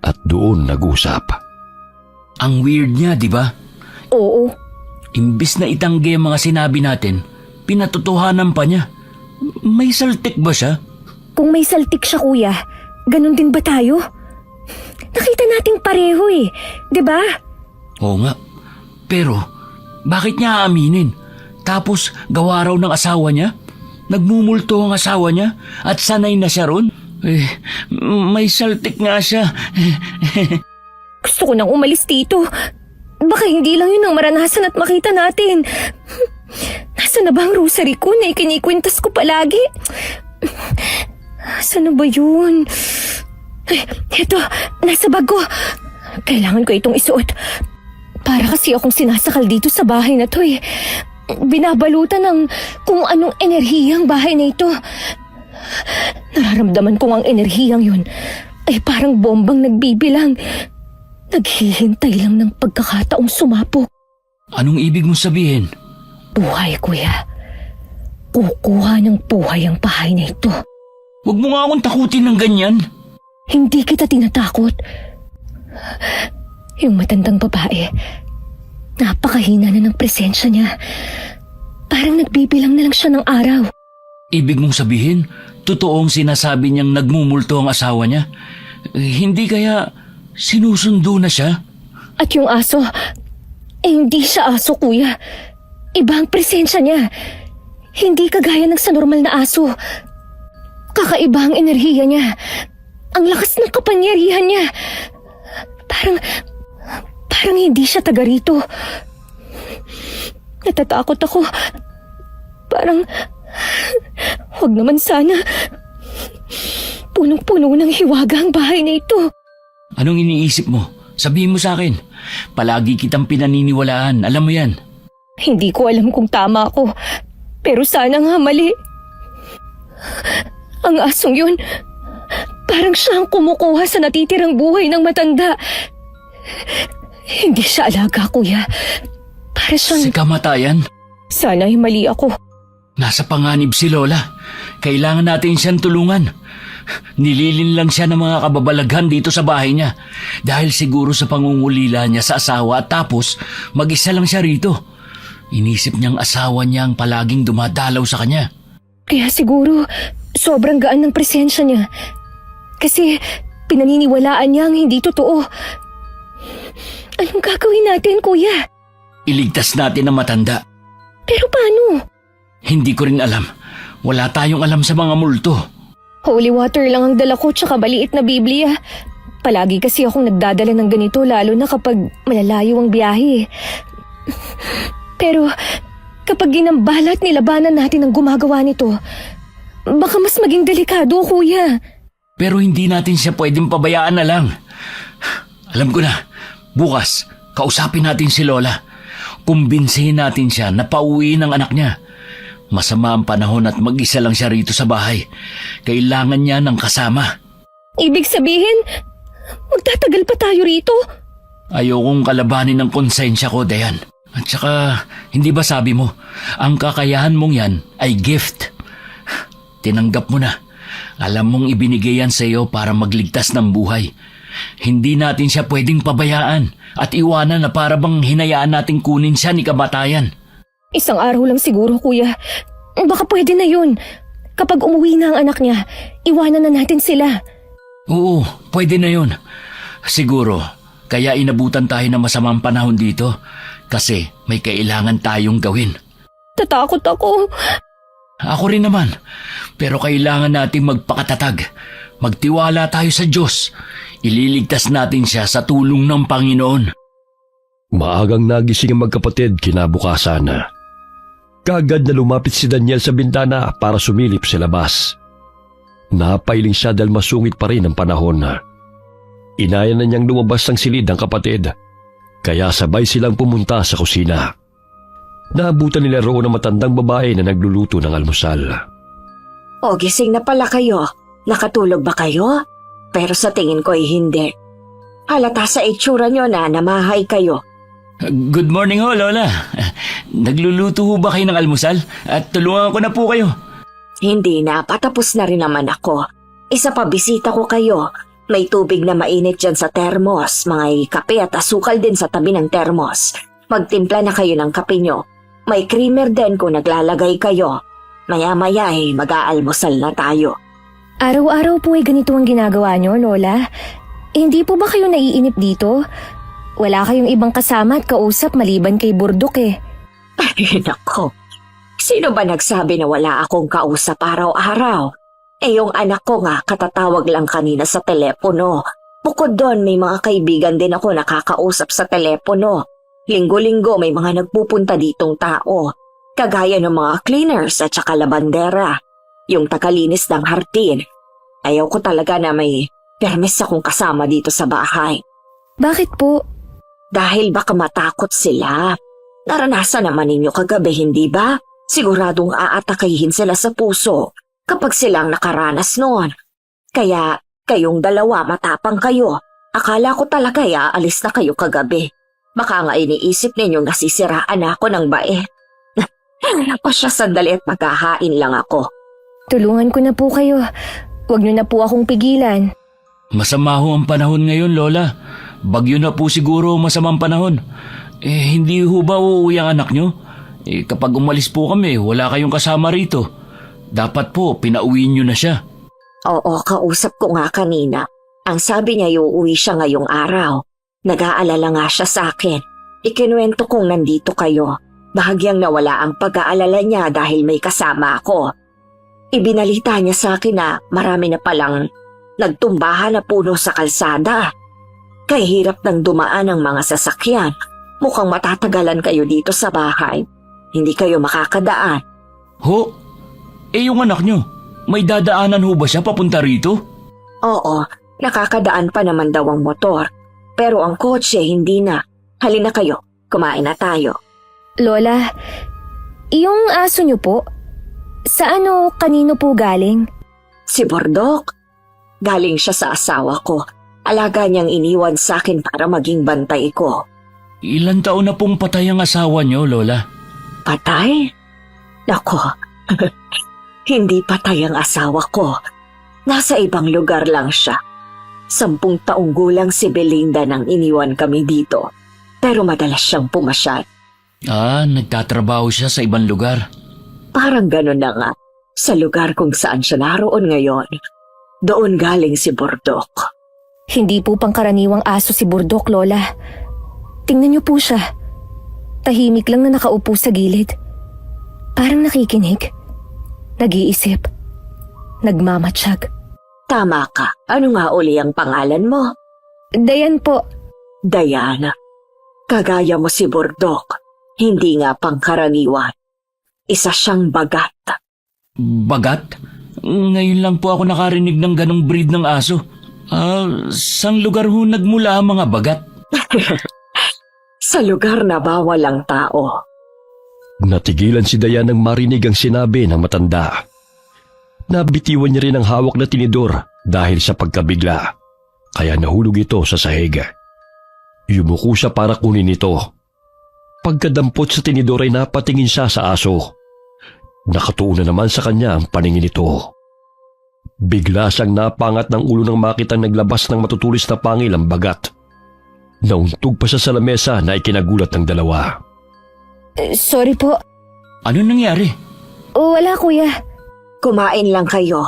at doon nag-usap. Ang weird niya, di ba? Oo. Imbis na itanggi ang mga sinabi natin, pinatotohanan pa niya. May saltik ba siya? Kung may saltik siya kuya, ganun din ba tayo? Nakita nating pareho eh, di ba? Oo nga. Pero, bakit niya aaminin? Tapos, gawa raw ng asawa niya? Nagmumulto ang asawa niya? At sanay na siya ron? May saltik nga siya. Gusto ko nang umalis dito. Baka hindi lang yun ang maranasan at makita natin. Nasaan na ba ang rosary ko na ikinikwintas ko palagi? Saan na ba yun? Ito, nasa bag ko. Kailangan ko itong isuot. Para kasi akong sinasakal dito sa bahay na to eh. Binabalutan ng kung anong enerhiyang bahay na ito. Nararamdaman kong ang enerhiyang yun ay parang bombang nagbibilang. Naghihintay lang ng pagkakataong sumapok. Anong ibig mong sabihin? Buhay, kuya. Kukuha ng buhay ang bahay na ito. Huwag mo nga akong takutin ng ganyan. Hindi kita tinatakot. Yung matandang babae, napakahina na ng presensya niya. Parang nagbibilang na lang siya ng araw. Ibig mong sabihin, totoong sinasabi niyang nagmumulto ang asawa niya? Hindi kaya sinusundo na siya? At yung aso, hindi siya aso, kuya. Iba ang presensya niya. Hindi kagaya ng sa normal na aso. Kakaiba ang enerhiya niya. Ang lakas ng kapangyarihan niya. Parang hindi siya taga rito. Natatakot ako. Parang, huwag naman sana. Punong-puno ng hiwaga ang bahay na ito. Anong iniisip mo? Sabihin mo sa akin. Palagi kitang pinaniniwalaan. Alam mo yan. Hindi ko alam kung tama ako. Pero sana nga mali. Ang asong yun, parang siya ang kumukuha sa natitirang buhay ng matanda. Hindi siya alaga, kuya. Para siyang... Si kamatayan? Sana ay mali ako. Nasa panganib si Lola. Kailangan natin siyang tulungan. Nililin lang siya ng mga kababalaghan dito sa bahay niya. Dahil siguro sa pangungulila niya sa asawa at tapos mag-isa lang siya rito. Inisip niyang asawa niya ang palaging dumadalaw sa kanya. Kaya siguro sobrang gaan ng presensya niya. Kasi pinaniniwalaan niya ang hindi totoo. Anong gagawin natin, kuya? Iligtas natin ang matanda. Pero paano? Hindi ko rin alam. Wala tayong alam sa mga multo. Holy water lang ang dala ko tsaka maliit na Biblia. Palagi kasi akong nagdadala ng ganito lalo na kapag malalayo ang biyahe. Pero kapag ginambala at nilabanan natin ang gumagawa nito, baka mas maging delikado, kuya. Pero hindi natin siya pwedeng pabayaan na lang. Alam ko na, bukas, kausapin natin si Lola. Kumbinsihin natin siya na pauwiin ang anak niya. Masama ang panahon at mag-isa lang siya rito sa bahay. Kailangan niya ng kasama. Ibig sabihin, magtatagal pa tayo rito? Ayokong kalabanin ng konsensya ko, Dayan. At saka, hindi ba sabi mo, ang kakayahan mong yan ay gift. Tinanggap mo na. Alam mong ibinigay yan sa iyo para magligtas ng buhay. Hindi natin siya pwedeng pabayaan at iwanan na para bang hinayaan nating kunin siya ni kamatayan. Isang araw lang siguro, kuya. Baka pwede na yun. Kapag umuwi na ang anak niya, iwanan na natin sila. Oo, pwede na yun. Siguro, kaya inabutan tayo ng masamang panahon dito kasi may kailangan tayong gawin. Tatakot ako. Ako rin naman, pero kailangan nating magpakatatag. Magtiwala tayo sa Diyos. Ililigtas natin siya sa tulong ng Panginoon. Maagang nagising ang magkapatid kinabukasan. Kagad na lumapit si Daniel sa bintana para sumilip sa labas. Napailing siya dahil masungit pa rin ang panahon. Inaya na niyang lumabas ng silid ang kapatid, kaya sabay silang pumunta sa kusina. Naabutan nila roon ang matandang babae na nagluluto ng almusal. O, gising na pala kayo. Nakatulog ba kayo? Pero sa tingin ko ay hindi. Halata sa itsura nyo na namahay kayo. Good morning ho, Lola. Nagluluto ho ba kayo ng almusal? At tulungan ko na po kayo. Hindi na, patapos na rin naman ako. Isa pa bisita ko kayo. May tubig na mainit dyan sa termos, mga kape at asukal din sa tabi ng termos. Magtimpla na kayo ng kape nyo. May creamer din kung naglalagay kayo. Maya-maya ay mag-aalmusal na tayo. Araw-araw po ay ganito ang ginagawa nyo, Lola. Hindi po ba kayo naiinip dito? Wala kayong ibang kasama at kausap maliban kay Burdok eh. Ay, nako. Sino ba nagsabi na wala akong kausap araw-araw? Eh yung anak ko nga katatawag lang kanina sa telepono. Bukod doon may mga kaibigan din ako nakakausap sa telepono. Linggo-linggo may mga nagpupunta ditong tao. Kagaya ng mga cleaners at saka labandera. Yung tagalinis ng hardin. Ayaw ko talaga na may permis akong kasama dito sa bahay. Bakit po? Dahil baka matakot sila. Naranasan naman ninyo kagabi, hindi ba? Siguradong aatakihin sila sa puso kapag silang nakaranas noon. Kaya kayong dalawa matapang kayo. Akala ko talaga aalis na kayo kagabi. Baka nga iniisip ninyo nasisiraan ako ng bait. O siya, sandali at maghahain lang ako. Tulungan ko na po kayo. Huwag niyo na po akong pigilan. Masama ho ang panahon ngayon, Lola. Bagyo na po siguro masamang panahon. Hindi ho ba uuwi ang anak nyo? Kapag umalis po kami, wala kayong kasama rito. Dapat po, pinauwi nyo na siya. Oo, kausap ko nga kanina. Ang sabi niya iuwi siya ngayong araw. Nag-aalala nga siya sa akin. Ikinuwento kong nandito kayo. Bahagyang nawala ang pag-aalala niya dahil may kasama ako. Ibinalita niya sa akin na marami na palang nagtumbahan na puno sa kalsada. Kaya hirap nang dumaan ang mga sasakyan. Mukhang matatagalan kayo dito sa bahay. Hindi kayo makakadaan. Ho? Yung anak nyo, may dadaanan ho ba siya papunta rito? Oo, nakakadaan pa naman daw ang motor. Pero ang kotse hindi na. Halina kayo, kumain na tayo. Lola, yung aso niyo po, kanino po galing? Si Burdok. Galing siya sa asawa ko. Alaga niyang iniwan sa akin para maging bantay ko. Ilan taon na pong patay ang asawa nyo, Lola? Patay? Nako, hindi patay ang asawa ko. Nasa ibang lugar lang siya. 10 taong gulang si Belinda nang iniwan kami dito. Pero madalas siyang pumasyal. Nagtatrabaho siya sa ibang lugar. Parang gano'n na nga. Sa lugar kung saan siya naroon ngayon. Doon galing si Burdok. Hindi po pangkaraniwang aso si Burdok, Lola. Tingnan niyo po siya. Tahimik lang na nakaupo sa gilid. Parang nakikinig. Nag-iisip. Nagmamatsyag. Tama ka. Ano nga uli ang pangalan mo? Dayan po. Diana, kagaya mo si Burdok, hindi nga pangkaraniwan. Isa siyang bagat. Bagat? Ngayon lang po ako nakarinig ng ganong breed ng aso. Sang lugar ho nagmula ang mga bagat? Sa lugar na bawal ang tao. Natigilan si Dayan nang marinig ang sinabi ng matanda. Nabitiwan niya rin ang hawak na tinidor dahil sa pagkabigla, kaya nahulog ito sa sahig. Yumuko siya para kunin ito. Pagkadampot sa tinidor ay napatingin siya sa aso. Nakatuon na naman sa kanya ang paningin nito. Bigla siyang napangat ng ulo nang makitang naglabas ng matutulis na pangil ang bagat. Nauntog pa siya sa lamesa na ikinagulat ng dalawa. Sorry po. Ano nangyari? Wala, kuya. Kumain lang kayo.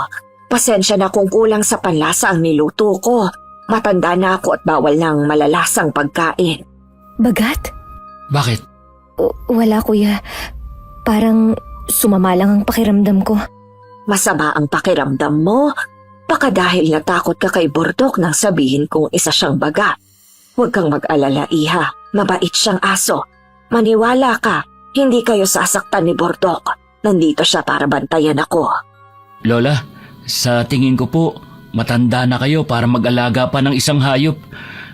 Pasensya na kung kulang sa panlasa ang niluto ko. Matanda na ako at bawal ng malalasang pagkain. Bagat? Bakit? Wala, kuya. Parang sumama lang ang pakiramdam ko. Masama ang pakiramdam mo? Baka dahil natakot ka kay Burdok nang sabihin kong isa siyang baga. Huwag kang mag-alala, iha. Mabait siyang aso. Maniwala ka, hindi kayo sasaktan ni Burdok. Nandito siya para bantayan ako. Lola, sa tingin ko po, matanda na kayo para mag-alaga pa ng isang hayop.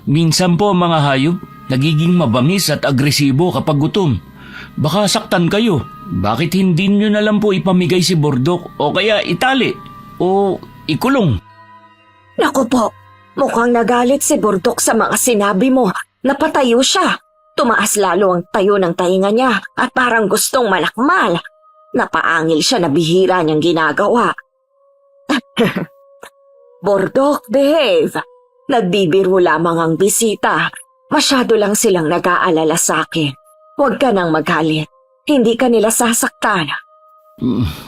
Minsan po mga hayop, nagiging mabangis at agresibo kapag gutom. Baka saktan kayo. Bakit hindi nyo na lang po ipamigay si Burdok o kaya itali o ikulong? Naku po, mukhang nagalit si Burdok sa mga sinabi mo. Napatayo siya. Tumaas lalo ang tayo ng tainga niya at parang gustong malakmal. Napaangil siya na bihira niyang ginagawa. Burdok, behave. Nagbibiro lamang ang bisita. Masyado lang silang nag-aalala sa akin. Huwag ka nang magalit. Hindi ka nila sasaktan.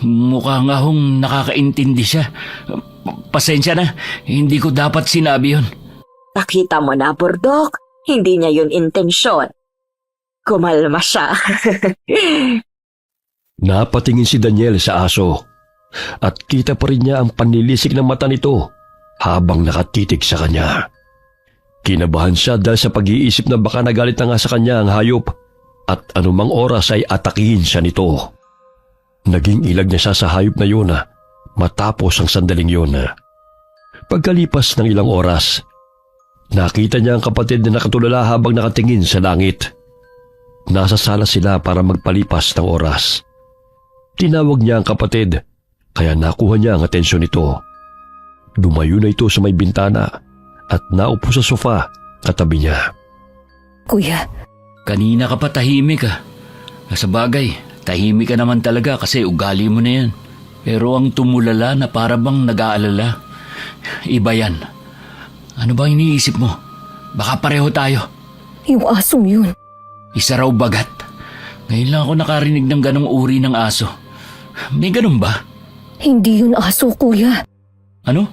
Mukha nga hong nakakaintindi siya. Pasensya na, hindi ko dapat sinabi yun. Nakita mo na, Burdok. Hindi niya yun intensyon. Kumalma siya. Napatingin si Daniel sa aso at kita pa rin niya ang panlilisik ng mata nito habang nakatitig sa kanya. Kinabahan siya dahil sa pag-iisip na baka nagalit na nga sa kanya ang hayop at anumang oras ay atakihin siya nito. Naging ilag niya siya sa hayop na yun matapos ang sandaling yun. Pagkalipas ng ilang oras, nakita niya ang kapatid na nakatulala habang nakatingin sa langit. Nasa sala sila para magpalipas ng oras. Tinawag niya ang kapatid, kaya nakuha niya ang atensyon nito. Dumayo na ito sa may bintana at naupo sa sofa katabi niya. Kuya, Kanina ka pa tahimik ah. Sa bagay, tahimik ka naman talaga kasi ugali mo na yan. Pero ang tumulala na para bang nag-aalala, iba yan. Ano ba iniisip mo? Baka pareho tayo. yung asong yun. Isa raw bagat. Ngayon lang ako nakarinig ng ganong uri ng aso. May ganun ba? Hindi yun aso, kuya. Ano?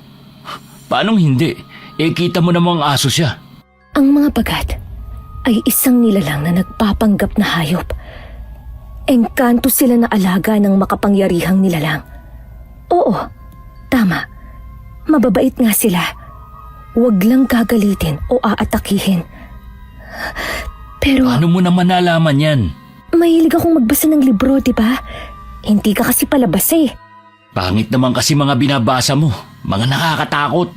Paanong hindi? Kita mo namang aso siya. Ang mga bagat ay isang nilalang na nagpapanggap na hayop. Engkanto sila na alaga ng makapangyarihang nilalang. Oo, tama. Mababait nga sila. Huwag lang gagalitin o aatakihin. Pero Paano mo naman nalaman yan? mahilig akong magbasa ng libro, di ba? Hindi ka kasi palabas eh. Pangit naman kasi mga binabasa mo. Mga nakakatakot.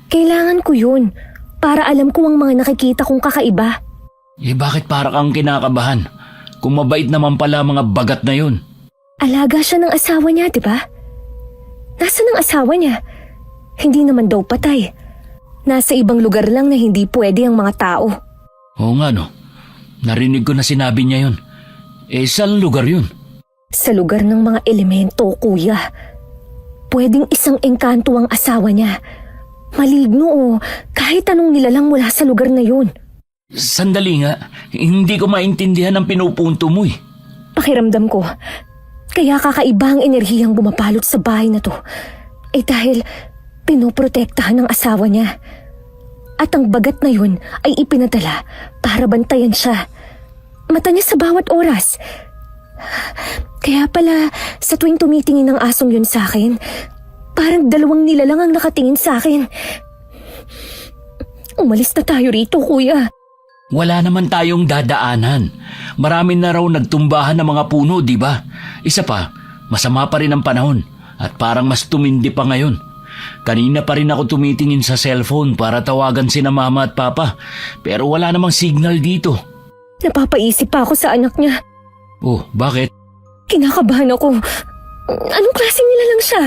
Kailangan ko yun para alam ko ang mga nakikita kong kakaiba. Bakit para kang kinakabahan? Kung mabait naman pala mga bagat na yun. Alaga siya ng asawa niya, di ba? Nasaan ang asawa niya? Hindi naman daw patay. Nasa ibang lugar lang na hindi pwede ang mga tao. Oo nga no. Narinig ko na sinabi niya yun. Saan lugar yun? Sa lugar ng mga elemento, kuya. Pwedeng isang engkanto ang asawa niya. Maligno o kahit anong nilalang mula sa lugar na yun. Sandali nga. Hindi ko maintindihan ang pinupunto mo eh. Pakiramdam ko, kaya kakaiba ang enerhiyang bumapalot sa bahay na to. Dahil pinoprotektahan ng asawa niya. At ang bagat na yun ay ipinadala para bantayan siya. Mata niya sa bawat oras. Kaya pala sa tuwing tumitingin ng asong yun sa akin, parang dalawang nilalang ang nakatingin sa akin. Umalis na tayo rito, kuya. Wala naman tayong dadaanan. Marami na raw nagtumbahan ng mga puno, di ba? Isa pa, masama pa rin ang panahon at parang mas tumindi pa ngayon. Kanina pa rin ako tumitingin sa cellphone para tawagan sina mama at papa, pero wala namang signal dito. Napapaisip pa ako sa anak niya. Oh, bakit? Kinakabahan ako. Anong klaseng nilalang siya?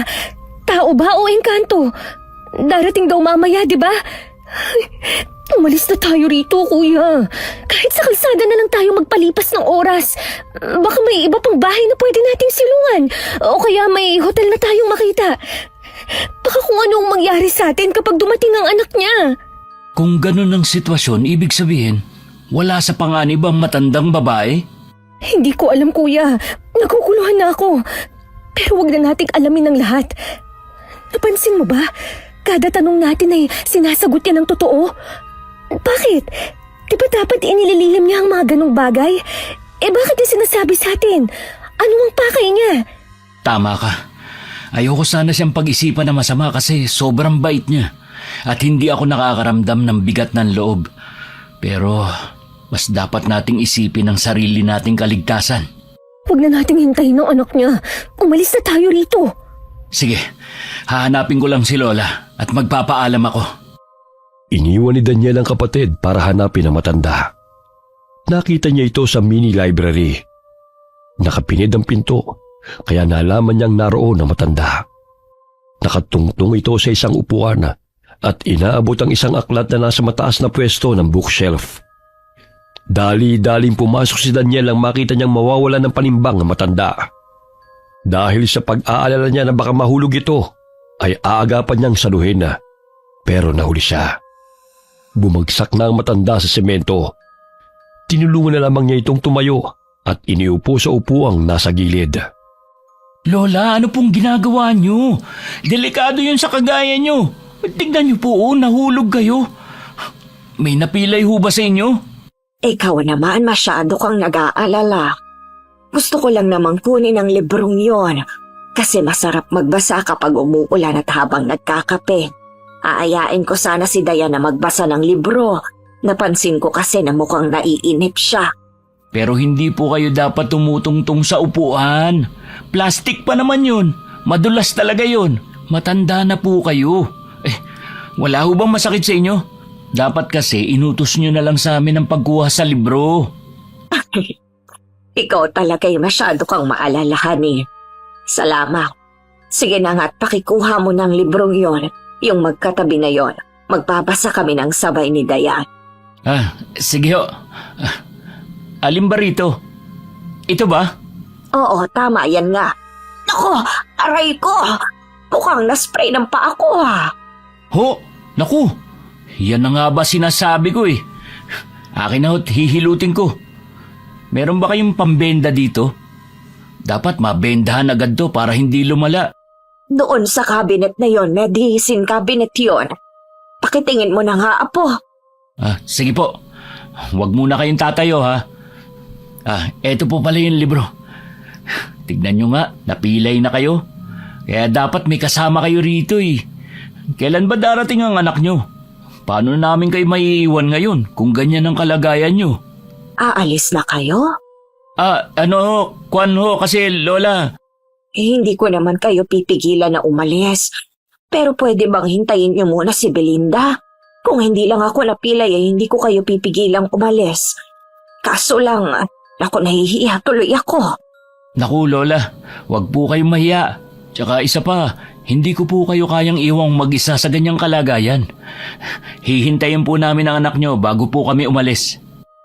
Tao ba o engkanto? Darating daw mamaya, di ba? Ay, umalis na tayo rito, kuya. Kahit sa kalsada na lang tayo magpalipas ng oras. Baka may iba pang bahay na pwede nating silungan. O kaya may hotel na tayong makita. Baka kung anong mangyari sa atin kapag dumating ang anak niya. Kung ganun ang sitwasyon, ibig sabihin, wala sa panganib ang matandang babae? Hindi ko alam, kuya. Naguguluhan na ako. Pero wag na nating alamin ang lahat. Napansin mo ba? Kada tanong natin ay sinasagot niya ng totoo. Bakit? Di ba dapat inililihim niya ang mga ganong bagay? Bakit niya sinasabi sa atin? Ano ang pakay niya? Tama ka. Ayoko sana siyang pag-isipan na masama kasi sobrang bait niya. At hindi ako nakakaramdam ng bigat ng loob. Pero mas dapat nating isipin ang sarili nating kaligtasan. Huwag na nating hintayin ang anak niya. Umalis na tayo rito. Sige, hahanapin ko lang si Lola at magpapaalam ako. Iniwan ni Daniel ang kapatid para hanapin ang matanda. Nakita niya ito sa mini library. Nakapinid ang pinto, kaya nalaman niyang naroon ang matanda. Nakatungtong ito sa isang upuan at inaabot ang isang aklat na nasa mataas na pwesto ng bookshelf. Dali-daling pumasok si Daniel ang makita niyang mawawalan ng panimbang ang matanda. Dahil sa pag-aalala niya na baka mahulog ito, ay aagapan niyang saluhin na. Pero nahuli siya. Bumagsak na ang matanda sa semento. Tinulungan na lamang niya itong tumayo at iniupo sa upuang nasa gilid. Lola, ano pong ginagawa niyo? Delikado yun sa kagaya niyo. Tignan niyo po, nahulog kayo. May napilay ho ba sa inyo? Ikaw naman masyado kang nag-aalala. Gusto ko lang namang kunin ang librong yon kasi masarap magbasa kapag umuulan at habang nagkakape. Aayain ko sana si Dayan na magbasa ng libro. Napansin ko kasi na mukhang naiinip siya. Pero hindi po kayo dapat tumutungtong sa upuan. Plastic pa naman yun. Madulas talaga yun. Matanda na po kayo. Wala ho bang masakit sa inyo? Dapat kasi inutos nyo na lang sa amin ang pagkuha sa libro. Ikaw talaga'y masyado kang maalalahan eh. Salamat. Sige na nga't pakikuha mo ng librong yon, yung magkatabi na yon. Magbabasa kami ng sabay ni Dayan. Sige ho. Alin ba rito? Ito ba? Oo, tama yan nga. Naku, aray ko! Mukhang naspray ng paa ko ha. Ho, naku. Yan na nga ba sinasabi ko eh. Akin na ho't hihilutin ko. Meron ba kayong pambenda dito? Dapat mabendahan agad to para hindi lumala. Doon sa cabinet na yon, medicine cabinet yon. Pakitingin mo na nga, apo. Sige po. Huwag muna kayong tatayo ha. Eto po pala yung libro. Tignan nyo nga, napilay na kayo. Kaya dapat may kasama kayo rito eh. Kailan ba darating ang anak nyo? Paano namin kayo maiiwan ngayon kung ganyan ang kalagayan nyo? Aalis na kayo? Kwan ho kasi Lola. Hindi ko naman kayo pipigilan na umalis. Pero pwede bang hintayin niyo muna si Belinda? Kung hindi lang ako napilay ay hindi ko kayo pipigilang umalis. Kaso lang, ako nahihiya tuloy ako. Naku Lola, wag po kayong mahiya. Tsaka isa pa, hindi ko po kayo kayang iwang mag-isa sa ganyang kalagayan. Hihintayin po namin ang anak nyo bago po kami umalis.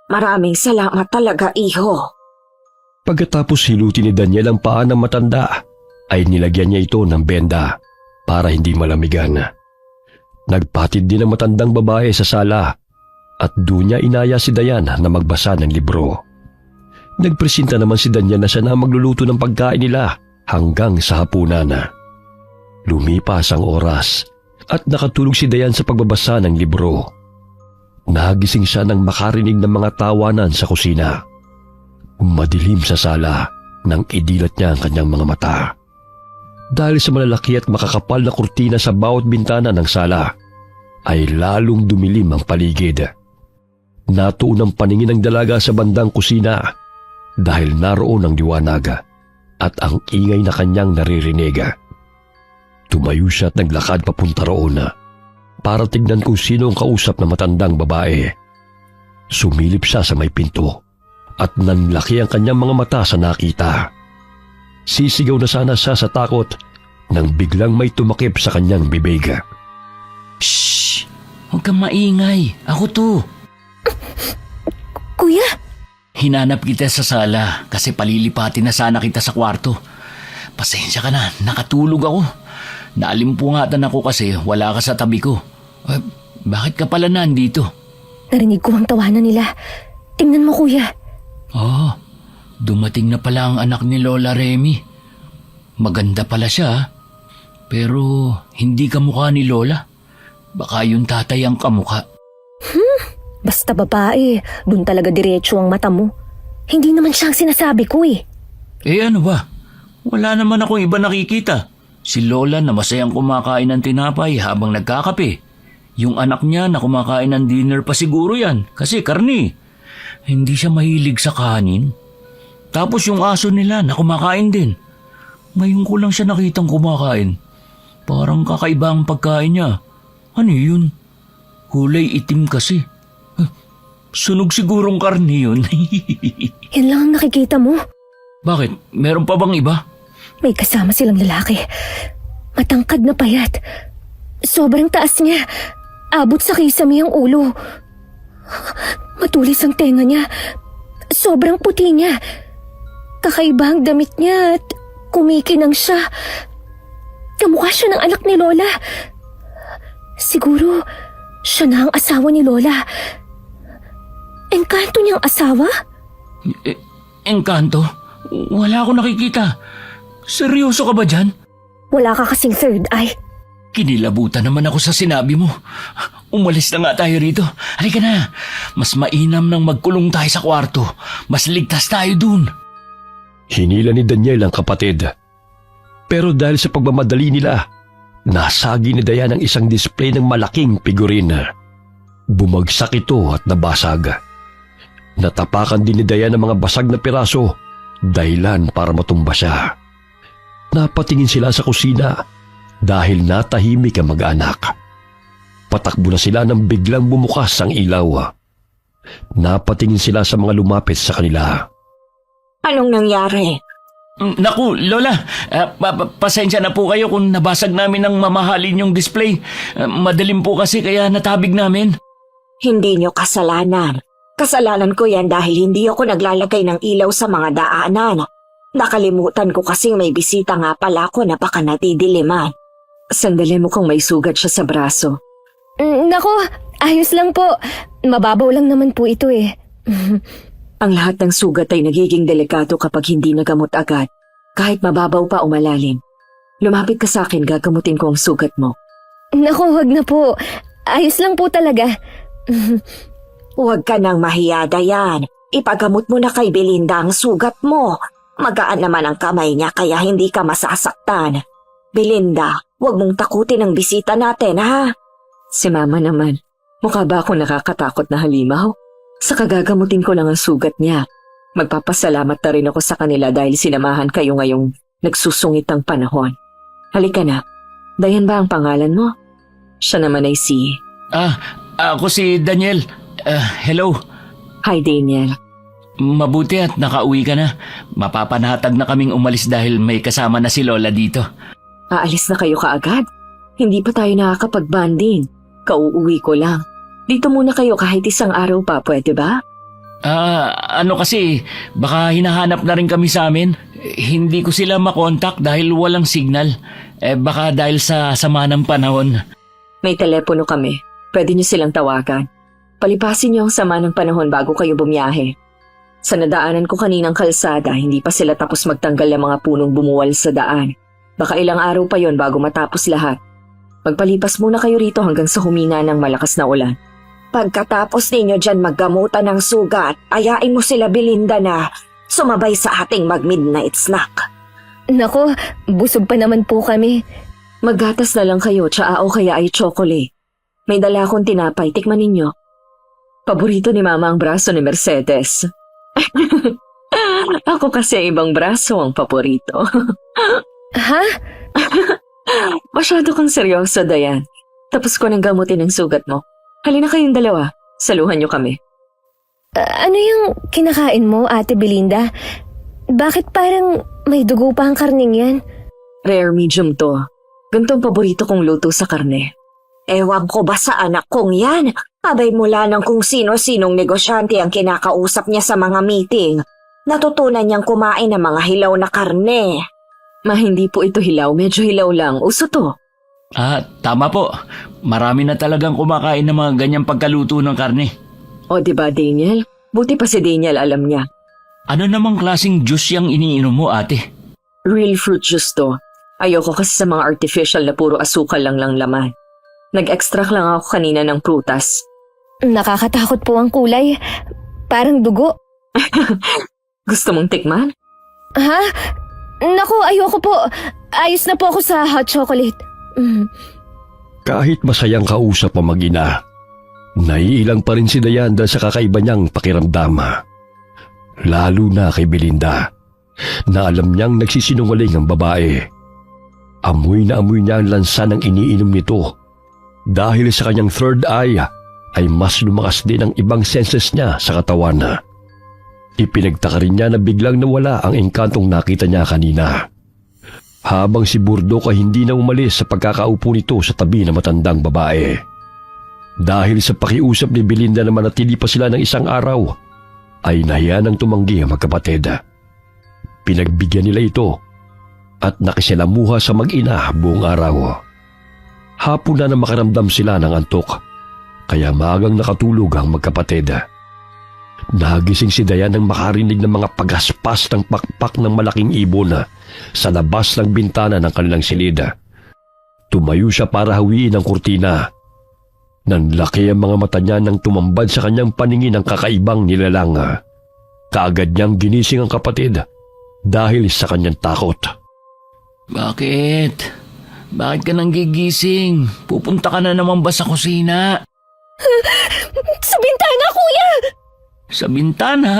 Maraming salamat talaga, iho. Pagkatapos hilutin ni Daniel ang paa ng matanda, ay nilagyan niya ito ng benda para hindi malamigan. Nagpatid din ang matandang babae sa sala at doon niya inaya si Dayan na magbasa ng libro. Nagpresenta naman si Daniel na siya na magluluto ng pagkain nila hanggang sa hapunan. Lumipas ang oras at nakatulog si Dayan sa pagbabasa ng libro. Nagising siya nang makarinig ng mga tawanan sa kusina. Madilim sa sala nang idilat niya ang kanyang mga mata. Dahil sa malalaki at makakapal na kurtina sa bawat bintana ng sala, ay lalong dumilim ang paligid. Natuon ang paningin ng dalaga sa bandang kusina dahil naroon ang liwanag at ang ingay na kanyang naririnig. Tumayo siya at naglakad papunta roon para tignan kung sino ang kausap na matandang babae. Sumilip siya sa may pinto at nanlaki ang kanyang mga mata sa nakita. Sisigaw na sana siya sa takot nang biglang may tumakip sa kanyang bibig. Shh! Huwag kang maingay. Ako to. Kuya, Hinanap kita sa sala kasi palilipatin na sana kita sa kwarto. Pasensya ka na, nakatulog ako. Naalimpungatan ako kasi wala ka sa tabi ko. Bakit ka pala nandito? narinig ko ang tawanan nila. Tingnan mo, kuya. Oh, dumating na pala ang anak ni Lola Remy. Maganda pala siya, pero hindi kamukha ni Lola. Baka yung tatay ang kamukha. Basta babae, dun talaga diretso ang mata mo. Hindi naman siya ang sinasabi ko eh. Eh ano ba? Wala naman akong iba nakikita. Si Lola na masayang kumakain ng tinapay habang nagkakape. Yung anak niya na kumakain ng dinner pa siguro yan kasi karni. Hindi siya mahilig sa kanin. Tapos yung aso nila na kumakain din. Ngayon ko lang siya nakitang kumakain. Parang kakaiba ang pagkain niya. Ano yun? Kulay itim kasi. Sunog sigurong karni yun. Yan lang ang nakikita mo. Bakit? Meron pa bang iba? May kasama silang lalaki. Matangkad na payat. Sobrang taas niya. Abot sa kisame ang ulo. Matulis ang tenga niya. Sobrang puti niya. Kakaiba ang damit niya at kumikinang siya. Kamukha siya ng anak ni Lola. Siguro, siya na ang asawa ni Lola. Engkanto niyang asawa? Engkanto? Wala akong nakikita. Seryoso ka ba dyan? Wala ka kasing third eye. Kinilabutan naman ako sa sinabi mo. Umalis na nga tayo rito. Halika na. Mas mainam nang magkulong tayo sa kwarto. Mas ligtas tayo dun. Hinila ni Daniel ang kapatid. Pero dahil sa pagmamadali nila, nasagi ni Dayan ang isang display ng malaking figurin. Bumagsak ito at nabasag. Natapakan din ni Dayan ang mga basag na piraso, dahilan para matumba siya. Napatingin sila sa kusina dahil natahimik ang mag-anak. Patakbo na sila nang biglang bumukas ang ilaw. Napatingin sila sa mga lumapit sa kanila. Anong nangyari? Naku, Lola, pasensya na po kayo kung nabasag namin ang mamahalin yung display. Madalim po kasi kaya natabig namin. Hindi nyo kasalanan. Kasalanan ko yan dahil hindi ako naglalagay ng ilaw sa mga daanan. Nakalimutan ko kasing may bisita nga pala ako na baka natidiliman. Sandali mo kung may sugat siya sa braso. Nako, ayos lang po. Mababaw lang naman po ito eh. Ang lahat ng sugat ay nagiging delikado kapag hindi nagamot agad, kahit mababaw pa o malalim. Lumapit ka sa akin, gagamutin ko ang sugat mo. Nako, wag na po. Ayos lang po talaga. Huwag ka nang mahiya, Dayan. Ipagamot mo na kay Belinda ang sugat mo. Magaan naman ang kamay niya kaya hindi ka masasaktan. Belinda, huwag mong takutin ang bisita natin, ha? Si Mama naman, mukha ba ako nakakatakot na halimaw? Sa kagagamutin ko lang ang sugat niya. Magpapasalamat na rin ako sa kanila dahil sinamahan kayo ngayong nagsusungitang panahon. Halika na. Dayan ba ang pangalan mo? Siya naman ay si... Ako si Daniel. Hello. Hi, Daniel. Mabuti at nakauwi ka na. Mapapanatag na kaming umalis dahil may kasama na si Lola dito. Aalis na kayo kaagad? Hindi pa tayo nakakapag-banding. Kauuwi ko lang. Dito muna kayo kahit isang araw pa, pwede ba? Ano kasi, baka hinahanap na rin kami sa amin. Hindi ko sila makontak dahil walang signal. Baka dahil sa sama ng panahon. May telepono kami. Pwede niyo silang tawagan. Palipasin niyo ang sama ng panahon bago kayo bumiyahe. Sa nadaanan ko kaninang kalsada, hindi pa sila tapos magtanggal ng mga punong bumuwal sa daan. Baka ilang araw pa yon bago matapos lahat. Magpalipas muna kayo rito hanggang sa humina ng malakas na ulan. Pagkatapos ninyo dyan maggamutan ng sugat, ayain mo sila Belinda na sumabay sa ating mag-midnight snack. Nako, busog pa naman po kami. Maggatas na lang kayo, tsaa o kaya ay chocolate. May dala akong tinapay. Tikman ninyo. Paborito ni Mama ang braso ni Mercedes. Ako kasi ibang braso ang paborito. Ha? Masyado kang seryoso, Dayan. Tapos ko nang gamutin ang sugat mo. Halina kayong dalawa. Saluhan niyo kami. Ano yung kinakain mo, Ate Belinda? Bakit parang may dugo pa ang karning yan? Rare medium to. Ganito ang paborito kong luto sa karne. Ewan ko ba sa anak kong yan? Abay mula ng kung sino-sinong negosyante ang kinakausap niya sa mga meeting. Natutunan niyang kumain ng mga hilaw na karne. Hindi po ito hilaw. Medyo hilaw lang. Uso to. Tama po. Marami na talagang kumakain ng mga ganyang pagkaluto ng karne. O diba, Daniel? Buti pa si Daniel alam niya. Ano namang klaseng juice yung iniinom mo, ate? Real fruit juice to. Ayoko kasi sa mga artificial na puro asukal lang laman. Nag-extract lang ako kanina ng prutas. Nakakatakot po ang kulay. Parang dugo. Gusto mong tikman? Ha? Naku, ayoko po. Ayos na po ako sa hot chocolate. Kahit masayang kausap ang mag-ina, naiilang pa rin si Dayan dahil sa kakaiba niyang pakiramdam. Lalo na kay Belinda, na alam niyang nagsisinungaling ang babae. Amoy na amoy niya ang lansa ng iniinom nito. Dahil sa kanyang third eye, ay mas lumakas din ang ibang senses niya sa katawan. Ipinagtaka rin niya na biglang nawala ang engkantong nakita niya kanina. Habang si Burdok ay hindi na umalis sa pagkakaupo nito sa tabi ng matandang babae. Dahil sa pakiusap ni Belinda na manatili pa sila ng isang araw, ay nahiya ng tumanggi ang magkapatid. Pinagbigyan nila ito at nakisilamuha sa mag-ina buong araw. Hapon na makaramdam sila ng antok, kaya maagang nakatulog ang magkapatid. Nagising si Dayan nang makarinig ng mga pagaspas ng pakpak ng malaking ibon sa labas ng bintana ng kanilang silid. Tumayo siya para hawiin ang kurtina. Nanlaki ang mga mata niya nang tumambad sa kanyang paningin ang kakaibang nilalang. Kaagad niyang ginising ang kapatid dahil sa kanyang takot. Bakit? Bakit ka nang gigising? Pupunta ka na naman ba sa kusina? Sa bintana, kuya! Sa bintana?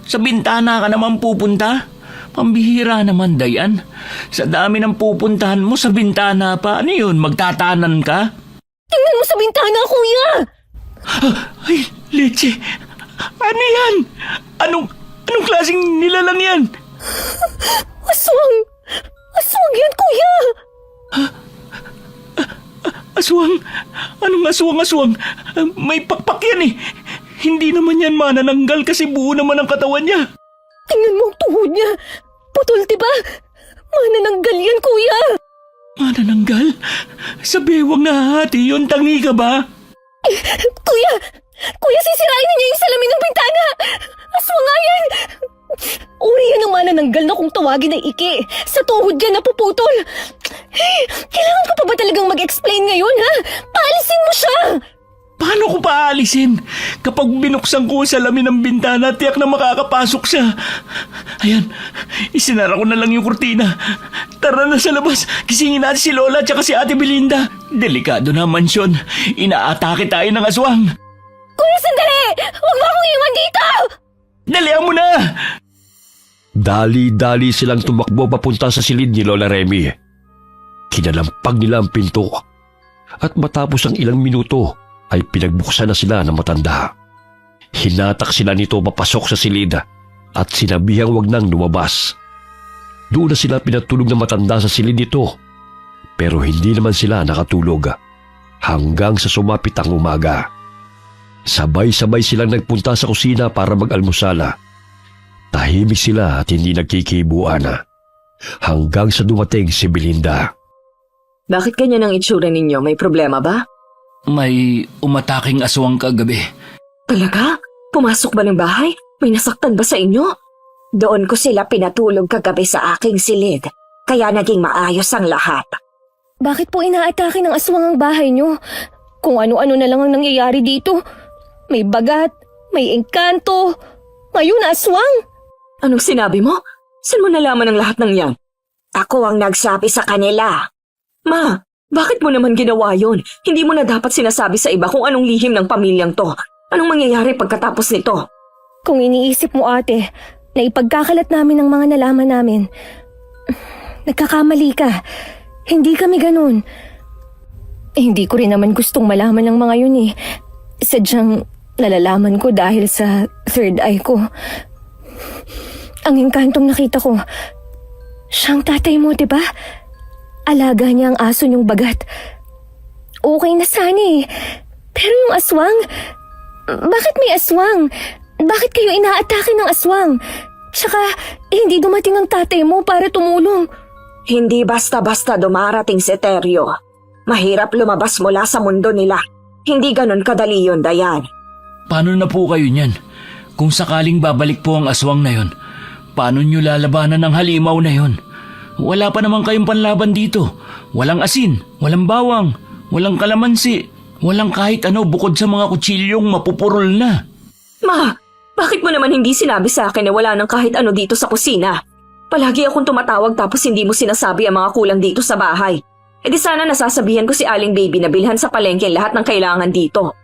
Sa bintana ka naman pupunta? Pambihira naman, Dayan. Sa dami ng pupuntahan mo sa bintana pa, ano yun? Magtatanan ka? Tingnan mo sa bintana, kuya! Ay, leche! Ano yan? Anong klaseng nilalang yan? Aswang! Aswang yan, kuya! Aswang? Anong aswang? May pakpak yan eh. Hindi naman yan manananggal kasi buo naman ang katawan niya. Tingnan mo ang tuhod niya. Putol, diba? Manananggal yan, kuya! Manananggal? Sa bewang nahahati yun, tangi ka ba? Kuya! Kuya, sisirain na niya yung salamin ng bintana! Aswang nga yan! Uri yan ang manananggal na kung tawagin ay iki. Sa tuhod yan napuputol. Kailangan ko pa ba talagang mag-explain ngayon, ha? Paalisin mo siya! Paano ko paalisin? Kapag binuksan ko sa salamin ng bintana, tiyak na makakapasok siya. Ayan, isinara ko na lang yung kurtina. Tara na sa labas, gisingin natin si Lola at si Ate Belinda. Delikado na ang mansyon. Inaatake tayo ng aswang. Kuya, sandali! Huwag mo akong iwan dito! Dalihan mo na! Dali-dali silang tumakbo papunta sa silid ni Lola Remy. Kinalampag nila ang pinto. At matapos ang ilang minuto, ay pinagbuksan na sila ng matanda. Hinatak sila nito papasok sa silid at sinabihang wag nang lumabas. Doon na sila pinatulog ng matanda sa silid nito, pero hindi naman sila nakatulog hanggang sa sumapit ang umaga. Sabay-sabay silang nagpunta sa kusina para mag-almusala. Tahimik sila at hindi nagkikibuan hanggang sa dumating si Belinda. Bakit ganyan ang itsura ninyo? May problema ba? May umataking aswang kagabi. Talaga? Pumasok ba ng bahay? May nasaktan ba sa inyo? Doon ko sila pinatulog kagabi sa aking silid, kaya naging maayos ang lahat. Bakit po inaatake ng aswang ang bahay niyo? Kung ano-ano na lang ang nangyayari dito. May bagat, may engkanto, ngayon aswang. Anong sinabi mo? Saan mo nalaman ang lahat ng yan? Ako ang nagsabi sa kanila. Ma, Bakit mo naman ginawa yon? Hindi mo na dapat sinasabi sa iba kung anong lihim ng pamilyang to. Anong mangyayari pagkatapos nito? Kung iniisip mo ate, na ipagkakalat namin ang mga nalaman namin, nagkakamali ka. Hindi kami ganun. Hindi ko rin naman gustong malaman ng mga yun eh. Sadyang nalalaman ko dahil sa third eye ko. Ang engkantong nakita ko, siyang tatay mo, diba? Alaga niya ang aso niyong bagat. Okay na sana eh. Pero yung aswang, bakit may aswang? Bakit kayo inaatake ng aswang? Tsaka, hindi dumating ang tatay mo para tumulong. Hindi basta-basta dumarating si Teryo. Mahirap lumabas mula sa mundo nila. Hindi ganun kadali yun, Dayan. Paano na po kayo niyan? Kung sakaling babalik po ang aswang na yon, paano nyo lalabanan ng halimaw na yon? Wala pa naman kayong panlaban dito. Walang asin, walang bawang, walang kalamansi, walang kahit ano bukod sa mga kutsilyong mapupurol na. Ma, bakit mo naman hindi sinabi sa akin na wala nang kahit ano dito sa kusina? Palagi akong tumatawag tapos hindi mo sinasabi ang mga kulang dito sa bahay. E di sana nasasabihan ko si Aling Baby na bilhan sa palengke lahat ng kailangan dito.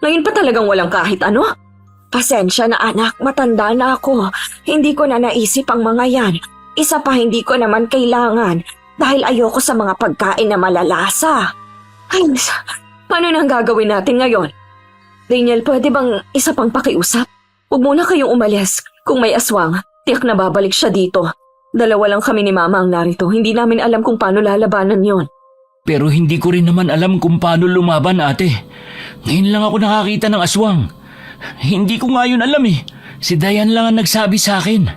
Ngayon pa talagang walang kahit ano? Pasensya na anak, matanda na ako. Hindi ko na naisip ang mga yan. Isa pa hindi ko naman kailangan dahil ayoko sa mga pagkain na malalasa. Ay, paano nang gagawin natin ngayon? Daniel, pwede bang isa pang pakiusap? Huwag muna kayong umalis. Kung may aswang, tiyak na babalik siya dito. Dalawa lang kami ni Mama ang narito. Hindi namin alam kung paano lalabanan yon. Pero hindi ko rin naman alam kung paano lumaban, ate. Ngayon lang ako nakakita ng aswang. Hindi ko nga yun alam eh. Si Dayan lang ang nagsabi sa akin.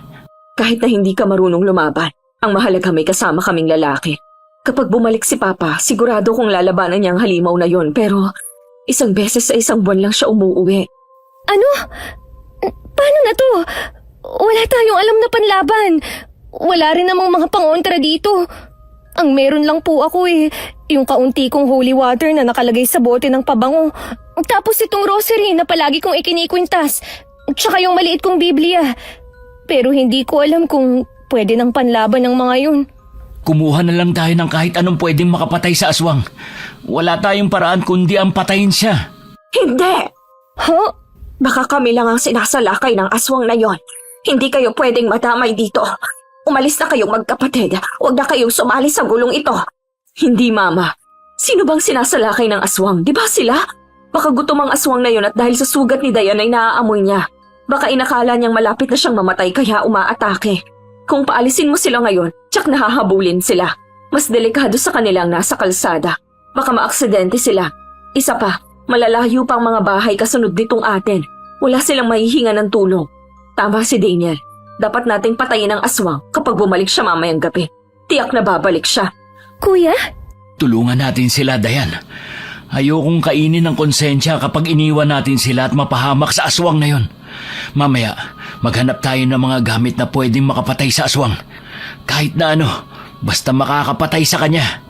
Kahit na hindi ka marunong lumaban, ang mahalaga may kasama kaming lalaki. Kapag bumalik si Papa, sigurado kong lalabanan niya ang halimaw na yon. Pero isang beses sa isang buwan lang siya umuuwi. Ano? Paano na to? Wala tayong alam na panlaban. Wala rin namang mga pangontra dito. Ang meron lang po ako eh, yung kaunti kong holy water na nakalagay sa bote ng pabango. Tapos itong rosary na palagi kong ikinikwintas. Tsaka yung maliit kong Biblia. Pero hindi ko alam kung pwede ng panlaban ng mga yun. Kumuha na lang tayo ng kahit anong pwedeng makapatay sa aswang. Wala tayong paraan kundi ang patayin siya. Hindi! Huh? Baka kami lang ang sinasalakay ng aswang na yon. Hindi kayo pwedeng madamay dito. Umalis na kayong magkapatid. Huwag na kayong sumali sa gulong ito. Hindi, Mama. Sino bang sinasalakay ng aswang? Di ba sila? Baka gutom ang aswang na yun at dahil sa sugat ni Dayan ay naaamoy niya. Baka inakala niyang malapit na siyang mamatay kaya umaatake. Kung paalisin mo sila ngayon, tsak nahahabulin sila. Mas delikado sa kanilang nasa kalsada. Baka maaksidente sila. Isa pa, malalayo pang mga bahay kasunod nitong atin. Wala silang mahihinga ng tulong. Tama si Daniel. Dapat nating patayin ang aswang kapag bumalik siya mamayang gabi. Tiyak na babalik siya. Kuya? Tulungan natin sila, Dayan. Ayokong kainin ng konsensya kapag iniwan natin sila at mapahamak sa aswang na yon. Mamaya, maghanap tayo ng mga gamit na pwedeng makapatay sa aswang. Kahit na ano, basta makakapatay sa kanya.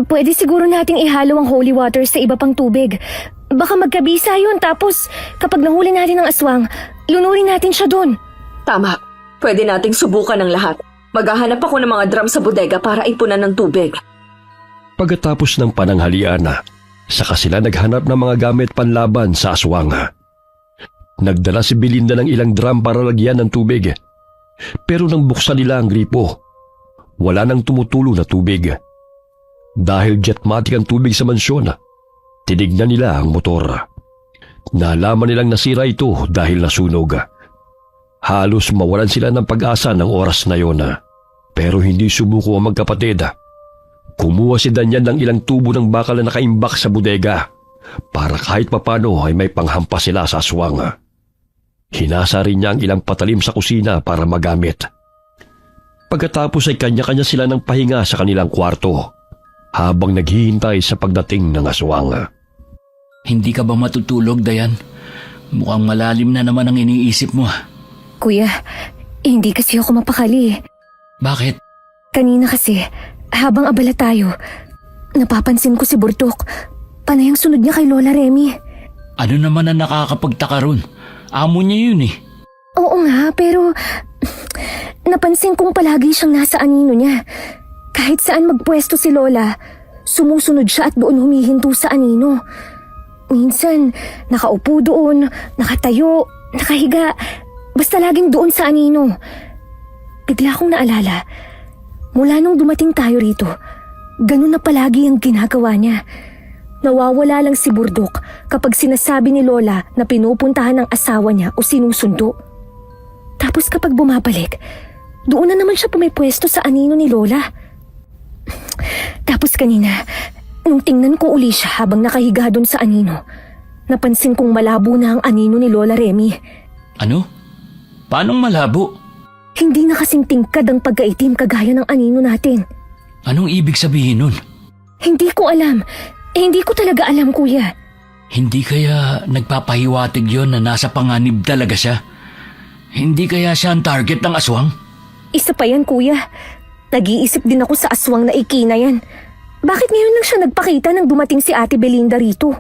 Pwede siguro nating ihalo ang holy water sa iba pang tubig. Baka magkabisa yun tapos kapag nahuli natin ang aswang, lunurin natin siya dun. Tama. Pwede nating subukan ng lahat. Maghahanap ako ng mga drum sa bodega para ipunan ng tubig. Pagkatapos ng pananghalian, saka sila naghanap ng mga gamit panlaban sa aswang. Nagdala si Belinda ng ilang drum para lagyan ng tubig. Pero nang buksan nila ang gripo, wala nang tumutulo na tubig. Dahil jetmatic ang tubig sa mansyon, tinignan nila ang motor. Nalaman nilang nasira ito dahil nasunog. Halos mawalan sila ng pag-asa ng oras na yon. Pero hindi sumuko ang magkapatid. Kumuha si Daniel ng ilang tubo ng bakal na nakaimbak sa bodega para kahit papano ay may panghampas sila sa aswang. Hinasa rin niya ang ilang patalim sa kusina para magamit. Pagkatapos ay kanya-kanya sila ng pahinga sa kanilang kwarto habang naghihintay sa pagdating ng aswang. Hindi ka ba matutulog, Dayan? Mukhang malalim na naman ang iniisip mo. Kuya, hindi kasi ako mapakali. Bakit? Kanina kasi, habang abala tayo, napapansin ko si Burtok. Panay ang sunod niya kay Lola Remy. Ano naman ang nakakapagtaka ron? Amo niya yun eh. Oo nga, pero napansin kong palagi siyang nasa anino niya. Kahit saan magpwesto si Lola, sumusunod siya at doon humihinto sa anino. Minsan, nakaupo doon, nakatayo, nakahiga, basta laging doon sa anino. Bigla kong naalala, mula nung dumating tayo rito, ganun na palagi ang ginagawa niya. Nawawala lang si Burdok kapag sinasabi ni Lola na pinupuntahan ng asawa niya o sinusundo. Tapos kapag bumabalik, doon na naman siya pumipwesto sa anino ni Lola. Tapos kanina, nung tingnan ko uli siya habang nakahiga doon sa anino, napansin kong malabo na ang anino ni Lola Remy. Ano? Paanong malabo? Hindi na kasing tingkad ang pagkaitim kagaya ng anino natin. Anong ibig sabihin nun? Hindi ko alam. Hindi ko talaga alam, kuya. Hindi kaya nagpapahiwatig yon na nasa panganib talaga siya? Hindi kaya siya ang target ng aswang? Isa pa yan, kuya. Nag-iisip din ako sa aswang na ikina yan. Bakit ngayon lang siya nagpakita nang dumating si Ate Belinda rito?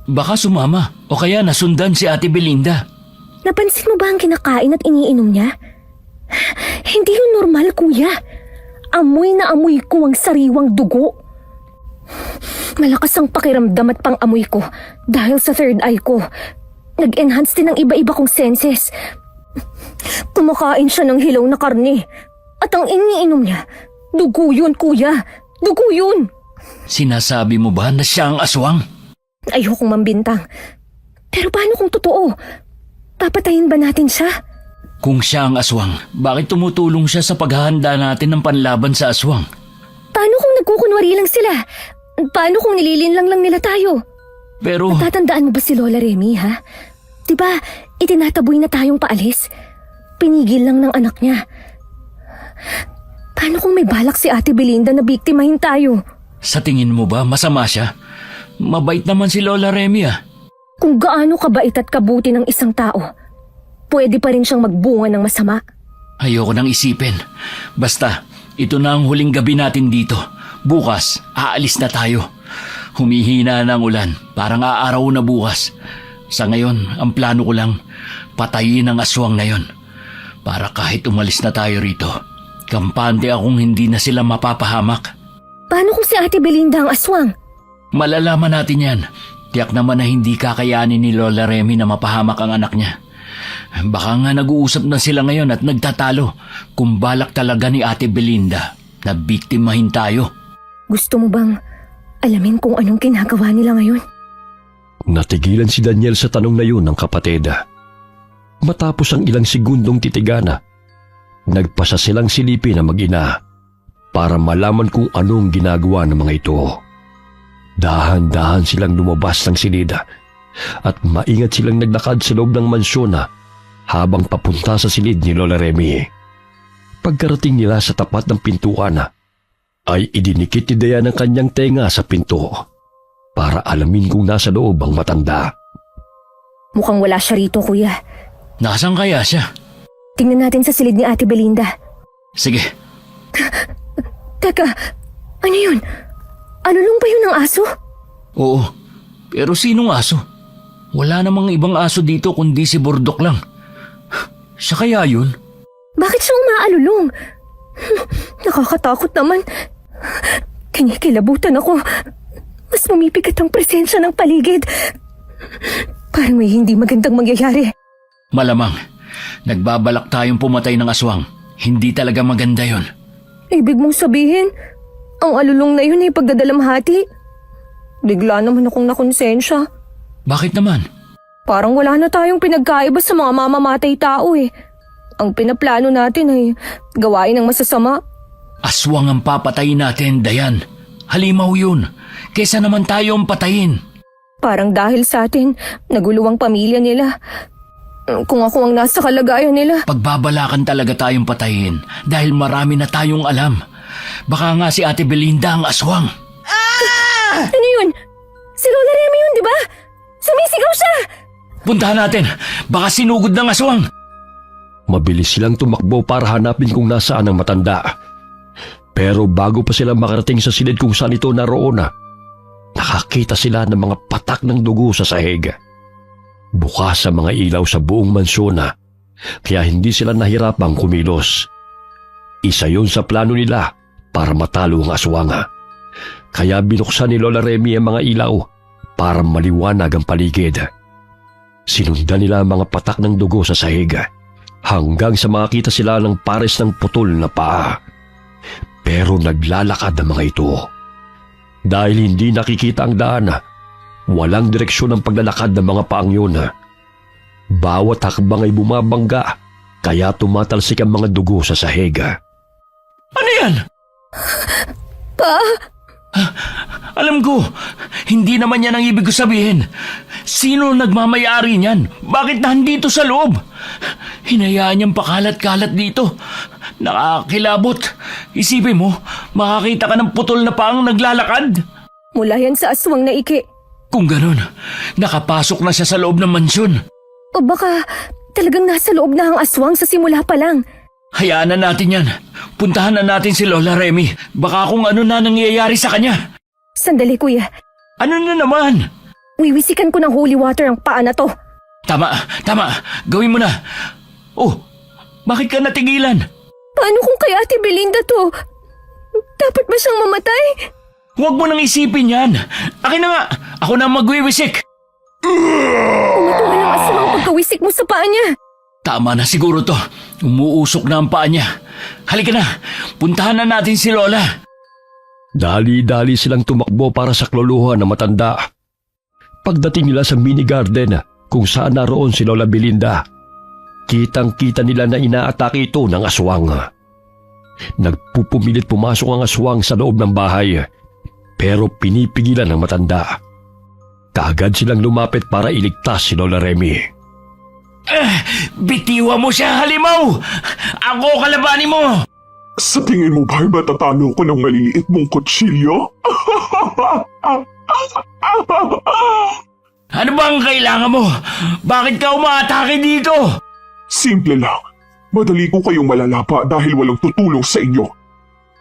Baka sumama o kaya nasundan si Ate Belinda. Napansin mo ba ang kinakain at iniinom niya? Hindi yun normal, kuya. Amoy na amoy ko ang sariwang dugo. Malakas ang pakiramdam at pang-amoy ko dahil sa third eye ko. Nag-enhance din ng iba-iba kong senses. Kumakain siya ng hilaw na karne. At ang iniinom niya, dugo yun, kuya. Dugo yun. Sinasabi mo ba na siya ang aswang? Ayokong mambintang. Pero paano kung totoo? Papatayin ba natin siya? Kung siya ang aswang, bakit tumutulong siya sa paghahanda natin ng panlaban sa aswang? Paano kung nagkukunwari lang sila? Paano kung nililinlang lang nila tayo? Pero Natatandaan mo ba si Lola Remy, ha? Diba, itinataboy na tayong paalis? Pinigil lang ng anak niya. Paano kung may balak si Ate Belinda na biktimahin tayo? sa tingin mo ba masama siya? Mabait naman si Lola Remy ah. Kung gaano kabait at kabuti ng isang tao, pwede pa rin siyang magbunga ng masama. Ayoko nang isipin. Basta, ito na ang huling gabi natin dito. Bukas, aalis na tayo. Humihina na ang ulan, parang aaraw na bukas. Sa ngayon, ang plano ko lang, patayin ang aswang na yon. Para kahit umalis na tayo rito, kampante akong hindi na sila mapapahamak. Paano kung si Ate Belinda ang aswang? Malalaman natin yan. Tiyak naman na hindi kakayanin ni Lola Remy na mapahamak ang anak niya. Baka nga nag-uusap na sila ngayon at nagtatalo kung balak talaga ni Ate Belinda na biktimahin tayo. Gusto mo bang alamin kung anong ginagawa nila ngayon? Natigilan si Daniel sa tanong na yun ng kapatid. Matapos ang ilang segundong titigana, nagpasa silang silipin na mag-ina para malaman kung anong ginagawa ng mga ito. Dahan-dahan silang lumabas ng silida at maingat silang naglakad sa loob ng mansyon habang papunta sa silid ni Lola Remy. Pagkarating nila sa tapat ng pintuan, ay idinikit ni Dayan ang kanyang tenga sa pinto para alamin kung nasa loob ang matanda. Mukhang wala siya rito, kuya. Nasaan kaya siya? Tingnan natin sa silid ni Ate Belinda. Sige, Teka, ano yun? Alulong ba yun ng aso? oo. Pero sinong aso? Wala namang ibang aso dito kundi si Burdok lang. Siya kaya yun? Bakit siya umaalulong? Nakakatakot naman. Kinikilabutan ako. Mas pumipigat ang presensya ng paligid. Parang may hindi magandang mangyayari. Malamang, nagbabalak tayong pumatay ng aswang. Hindi talaga maganda yon. Ibig mong sabihin, ang alulong na yun ay pagdadalamhati? Bigla naman akong nakonsensya. Bakit naman? Parang wala na tayong pinagkaiba sa mga mamamatay tao eh. Ang pinaplano natin ay gawain ng masasama. Aswang ang papatayin natin, Dayan. Halimaw yun. Kesa naman tayo ang patayin. Parang dahil sa atin, naguluwang pamilya nila. Kung ako ang nasa kalagayan nila. Pagbabalakan talaga tayong patayin dahil marami na tayong alam. Baka nga si Ate Belinda ang aswang. Ano yun? Si Lola Remy yun, di ba? Sumisigaw siya! Puntahan natin. Baka sinugod ng aswang. Mabilis silang tumakbo para hanapin kung nasaan ang matanda. Pero bago pa sila makarating sa silid kung saan ito naroon, nakakita sila ng mga patak ng dugo sa sahig. Bukas sa mga ilaw sa buong mansyon, kaya hindi sila nahirapang kumilos. Isa yun sa plano nila para matalo ang aswang. kaya binuksan ni Lola Remy ang mga ilaw para maliwanag ang paligid. Sinundan nila ang mga patak ng dugo sa sahig hanggang sa makita sila ng pares ng putol na paa. Pero naglalakad ang mga ito. Dahil hindi nakikita ang daan, walang direksyon ang paglalakad ng mga paang yun. Bawat hakbang ay bumabangga, kaya tumatalsik ang mga dugo sa sahig. Ano yan? Pa! Alam ko, hindi naman yan ang ibig ko sabihin. Sino nagmamayari niyan? Bakit nandito sa loob? Hinayaan niyang pakalat-kalat dito. Nakakilabot. Isipin mo, makakita ka ng putol na paang naglalakad. Mula yan sa aswang na iki. Kung ganun, nakapasok na siya sa loob ng mansyon. O baka talagang nasa loob na ang aswang sa simula pa lang. Hayaan na natin yan. Puntahan na natin si Lola Remy. Baka kung ano na nangyayari sa kanya. Sandali, kuya. Ano na naman? Wiwisikan ko ng holy water ang paa na to. Tama. Gawin mo na. Oh, bakit ka natigilan? Paano kung kay Ate Belinda to? Dapat ba siyang mamatay? Huwag mo nang isipin yan. Akin na nga. Ako na ang magwiwisik. Umatuhan ang aswang pagkawisik mo sa paa niya. Tama na siguro to. Umuusok na ang paa niya. Halika na. Puntahan na natin si Lola. Dali-dali silang tumakbo para sa kloluhan ng matanda. Pagdating nila sa mini garden kung saan naroon si Lola Belinda, kitang-kita nila na inaatake ito ng aswang. Nagpupumilit pumasok ang aswang sa loob ng bahay, pero pinipigilan ng matanda. Kaagad silang lumapit para iligtas si Lola Remy. Bitiwa mo siya, halimaw! Ako kalabanin mo! Sa tingin mo ba'y matatalo ko ng maliliit mong kutsilyo? Ano ba ang kailangan mo? Bakit ka umaatake dito? Simple lang. Madali ko kayong malalapa dahil walang tutulong sa inyo.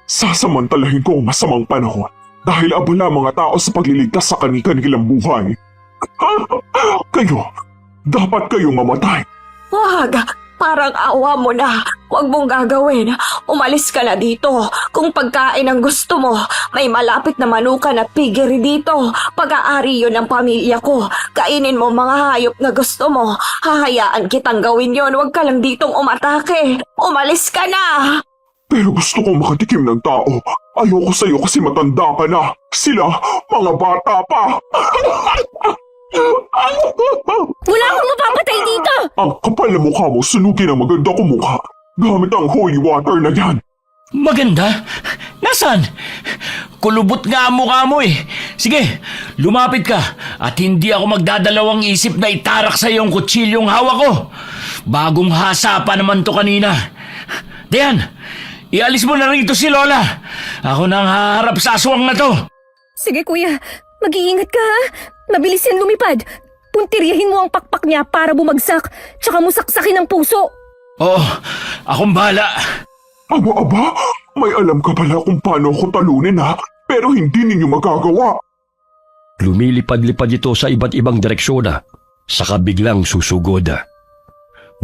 Sasamantalahin ko ang masamang panahon dahil abala mga tao sa pagliligtas sa kanilang buhay. Dapat kayong mamatay. Wag! Parang awa mo na. Huwag mong gagawin. Umalis ka na dito. Kung pagkain ang gusto mo, may malapit na manukan at piggery dito. Pag-aari yun ng pamilya ko. Kainin mo mga hayop na gusto mo. Hahayaan kitang gawin yon. Huwag ka lang ditong umatake. Umalis ka na! Pero gusto kong makatikim ng tao. Ayoko sa'yo kasi matanda ka na. Sila, mga bata pa. Wala akong mapapatay dito! Ang kapal na mukha mo, sunugin ang maganda kong mukha. Gamit ang holy water na yan. Maganda? Nasaan? Kulubot nga ang mukha mo eh. Sige, lumapit ka at hindi ako magdadalawang isip na itarak sa iyong kutsilyong hawak ko. Bagong hasa pa naman to kanina. Dayan, ialis mo na rito si Lola. Ako nang haharap sa aswang na to. Sige, kuya. Mag-iingat ka, ha? Mabilis yan lumipad. Puntiryahin mo ang pakpak niya para bumagsak, tsaka musaksakin ang puso. Oo, akong bahala. Aba, may alam ka pala kung paano ako talunin ha, pero hindi ninyo magagawa. Lumilipad-lipad ito sa iba't ibang direksyon, saka biglang susugod.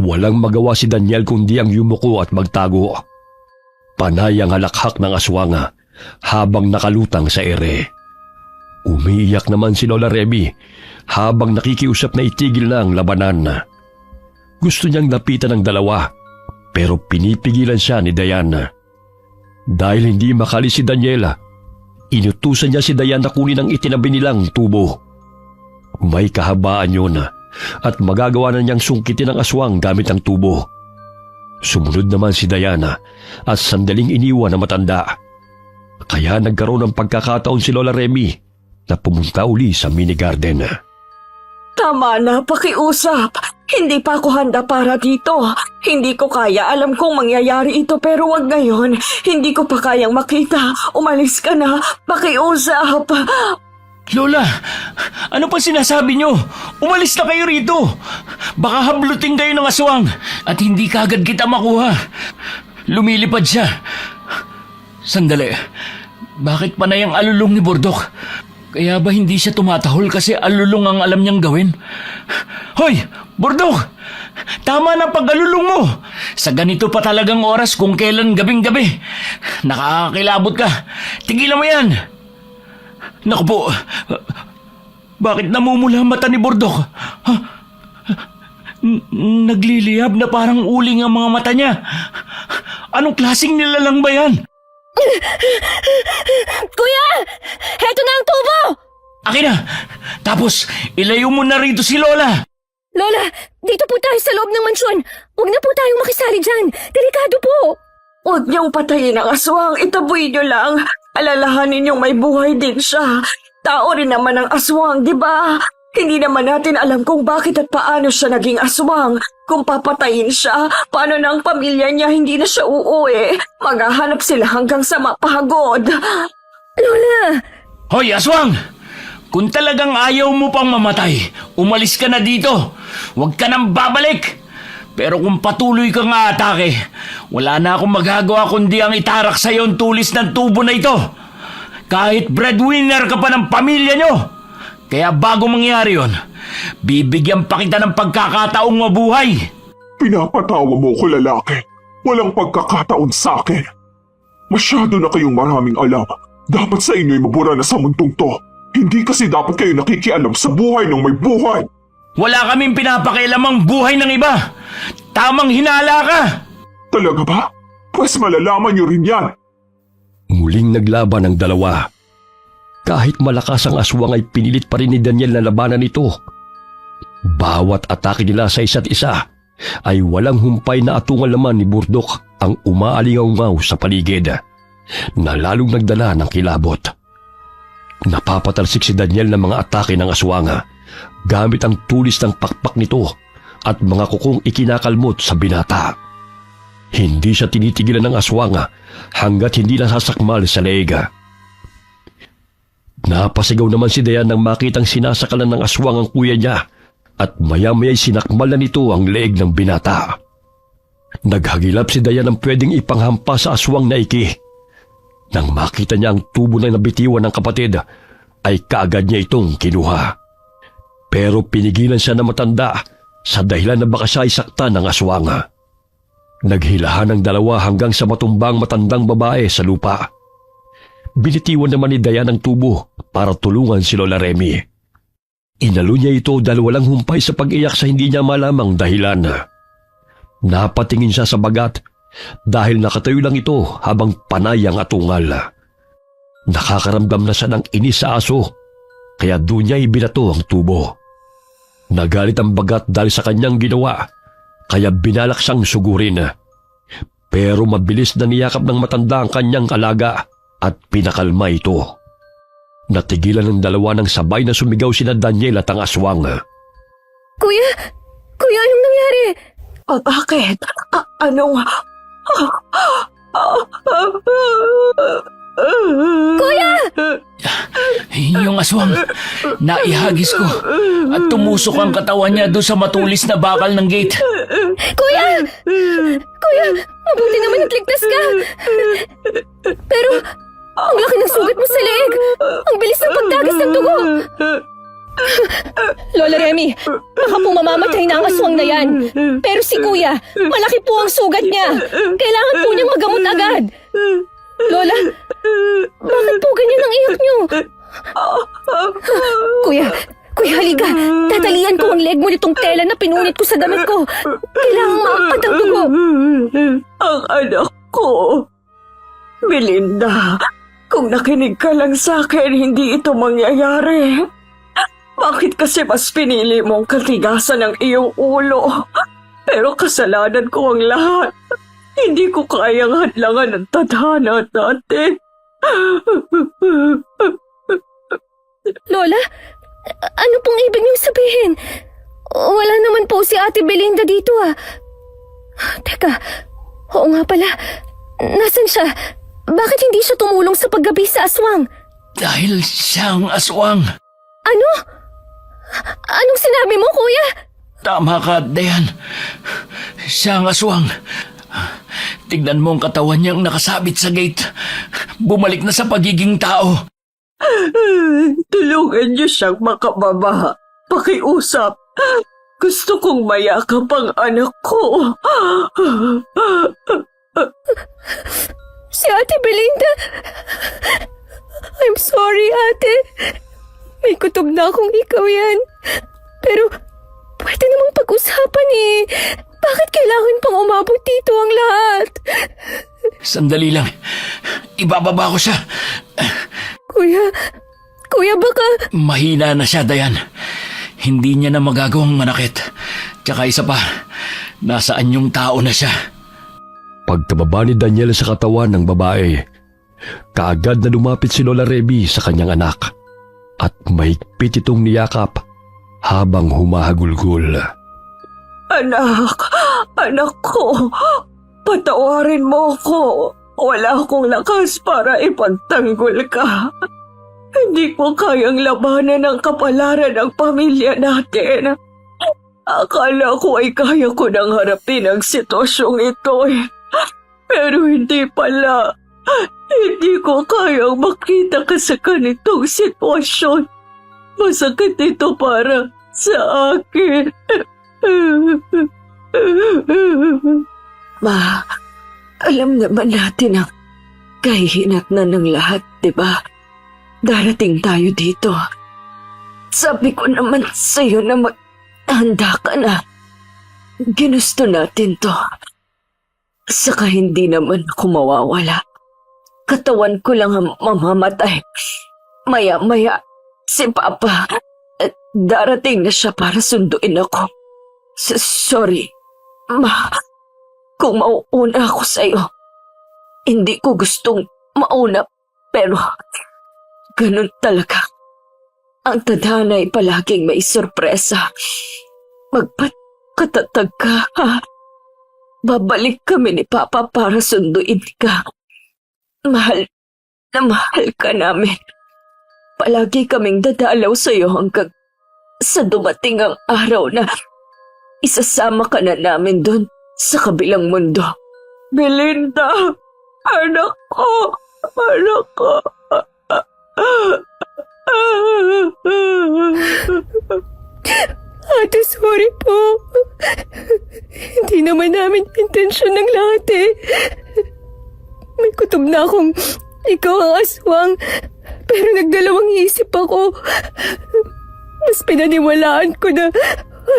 Walang magawa si Daniel kundi ang yumuko at magtago. Panay ang halakhak ng aswang habang nakalutang sa ere. Umiiyak naman si Lola Remy habang nakikiusap na itigil na ang labanan. Gusto niyang lapitan ng dalawa pero pinipigilan siya ni Diana. Dahil hindi makali si Daniela, inutusan niya si Diana kunin ang itinabi nilang tubo. May kahabaan yun at magagawa na niyang sungkitin ang aswang gamit ang tubo. Sumunod naman si Diana at sandaling iniwan na matanda. Kaya nagkaroon ng pagkakataon si Lola Remy na pumunta uli sa mini garden. Tama na, pakiusap. Hindi pa ako handa para dito. Hindi ko kaya. Alam kong mangyayari ito pero wag ngayon. Hindi ko pa kayang makita. Umalis ka na. Pakiusap. Lola, ano pa sinasabi niyo? Umalis na kayo rito. Baka hablutin kayo ng aswang at hindi kagad kita makuha. Lumilipad siya. Sandali, bakit panay ang alulong ni Bordok? Kaya ba hindi siya tumatahol kasi alulong ang alam niyang gawin? Hoy, Bordok! Tama na pag-alulong mo! Sa ganito pa talagang oras kung kailan gabing-gabi. Nakakakilabot ka. Tigilan mo yan! Naku po, bakit namumula ang mata ni Burdok? Ha? Nagliliyab na parang uling ang mga mata niya. Anong klaseng nilalang ba yan? Kuya! Heto na ang tubo! Akin na! Tapos, ilayo mo na rito si Lola! Lola, dito po tayo sa loob ng mansyon. Huwag na po tayong makisali dyan. Delikado po. Huwag niyong patayin ang aswang, itaboy niyo lang. Alalahanin niyong may buhay din siya. Tao rin naman ang aswang, di ba? Hindi naman natin alam kung bakit at paano siya naging aswang. Kung papatayin siya, paano na ang pamilya niya hindi na siya uuwi? Maghahanap sila hanggang sa mapagod. Lola! Hoy, aswang! Kung talagang ayaw mo pang mamatay, umalis ka na dito. Huwag ka nang babalik. Pero kung patuloy kang aatake, wala na akong magagawa kundi ang itarak sa iyo ang tulis ng tubo na ito. Kahit breadwinner ka pa ng pamilya nyo. Kaya bago mangyari yon, bibigyan pa kita ng pagkakataong mabuhay. Pinapatawa mo ko, lalaki. Walang pagkakataon sa akin. Masyado na kayong maraming alam. Dapat sa inyo'y mabura na sa mundong to. Hindi kasi dapat kayo nakikialam sa buhay ng may buhay. Wala kaming pinapakialamang buhay ng iba. Tamang hinala ka. Talaga ba? Pues malalaman nyo rin yan. Muling naglaban ang dalawa. Kahit malakas ang aswang ay pinilit pa rin ni Daniel na labanan ito. Bawat atake nila sa isa't isa ay walang humpay na atungal naman ni Burdok ang umaalingaw sa paligid na lalong nagdala ng kilabot. Napapatalsik si Daniel ng mga atake ng aswang gamit ang tulis ng pakpak nito at mga kukong ikinakalmot sa binata. Hindi siya tinitigilan ng aswang hanggat hindi nasasakmal sa leeg. Napasigaw naman si Dayan nang makitang sinasakalan ng aswang ang kuya niya at maya-maya'y sinakmal na nito ang leeg ng binata. Naghagilap si Dayan ng pwedeng ipanghampa sa aswang na iki. Nang makita niya ang tubo na nabitiwan ng kapatid, ay kaagad niya itong kinuha. Pero pinigilan siya na matanda sa dahilan na baka siya ay saktan ng aswang. Naghilahan ang dalawa hanggang sa matumbang matandang babae sa lupa. Binitiwan naman ni Dayan ang tubo para tulungan si Lola Remy. Inalo niya ito dahil walang humpay sa pag-iyak sa hindi niya malamang dahilan. Napatingin siya sa bagat dahil nakatayo lang ito habang panay ang atungal. Nakakaramdam na siya ng inis sa aso kaya doon niya ibinato ang tubo. Nagalit ang bagat dahil sa kanyang ginawa kaya binalak siyang sugurin. Pero mabilis na niyakap ng matanda ang kanyang alaga at pinakalma ito. Natigilan ng dalawa ng sabay na sumigaw sina Daniel at ang aswang. Kuya! Kuya, anong nangyari? Bakit? Anong... Kuya! Yung aswang, naihagis ko at tumusok ang katawan niya doon sa matulis na bakal ng gate. Kuya! Kuya, mabuti naman at ligtas ka. Pero, ang laki ng sugat mo sa leeg. Ang bilis ng pagtagas ng dugo. Lola Remy, baka po mamamatay na ang aswang na yan. Pero si Kuya, malaki po ang sugat niya. Kailangan po niyang magamot agad. Lola, bakit po ganyan ang iyak niyo? Kuya, halika. Tatalian ko ang leg mo nitong tela na pinunit ko sa damit ko. Kailangan maangkat ang dugo. Ang anak ko. Belinda, kung nakinig ka lang sa akin, hindi ito mangyayari. Bakit kasi mas pinili mong katigasan ng iyong ulo? Pero kasalanan ko ang lahat. Hindi ko kayang hadlangan ng tadhana natin. Lola, ano pong ibig niyong sabihin? Wala naman po si Ate Belinda dito Teka, oo nga pala. Nasaan siya? Bakit hindi siya tumulong sa paggabi sa aswang? Dahil siyang aswang. Ano? Anong sinabi mo, Kuya? Tama ka, Dayan. Siyang aswang. Tignan mo ang katawan niyang nakasabit sa gate. Bumalik na sa pagiging tao. Tulungan niyo siyang makababa. Pakiusap. Gusto kong mayakap ang anak ko. Si Ate Belinda. I'm sorry, ate. May kutob na akong ikaw yan. Pero, pwede namang pag-usapan eh. Bakit kailangan pang umabot dito ang lahat? Sandali lang. Ibababa ko siya. Kuya, baka... Mahina na siya, Dayan. Hindi niya na magagawang manakit. Tsaka isa pa, nasaan yung tao na siya? Pagkababa ni Daniel sa katawan ng babae, kaagad na lumapit si Lola Reby sa kanyang anak at mahigpit itong niyakap habang humahagulgul. Anak ko, patawarin mo ko. Wala akong lakas para ipagtanggol ka. Hindi ko kayang labanan ang kapalaran ng pamilya natin. Akala ko ay kaya ko nang harapin ang sitwasyong ito eh. Pero hindi pala. Hindi ko kayang makita ka sa ganitong sitwasyon. Masakit ito para sa akin. Ma, alam naman natin ang kahihinatnan ng lahat, di ba? Darating tayo dito. Sabi ko naman sa'yo na maghanda ka na. Ginusto natin to. Saka hindi naman ako mawawala. Katawan ko lang ang mamamatay. Maya-maya, si Papa, darating na siya para sunduin ako. Sorry, Ma. Kung mauuna ako sa'yo, hindi ko gustong mauna, pero ganun talaga. Ang tadhana ay palaging may sorpresa. Magpakatatag ka, ha? Babalik kami ni Papa para sunduin ka. Mahal na mahal ka namin. Palagi kaming dadalaw sa'yo hanggang sa dumating ang araw na isasama ka na namin doon sa kabilang mundo. Belinda! Anak ko! Anak ko! Ate, sorry po. Hindi naman namin intensyon ng lahat eh. May kutob na akong ikaw ang aswang. Pero nagdalawang isip ako. Mas pinaniwalaan ko na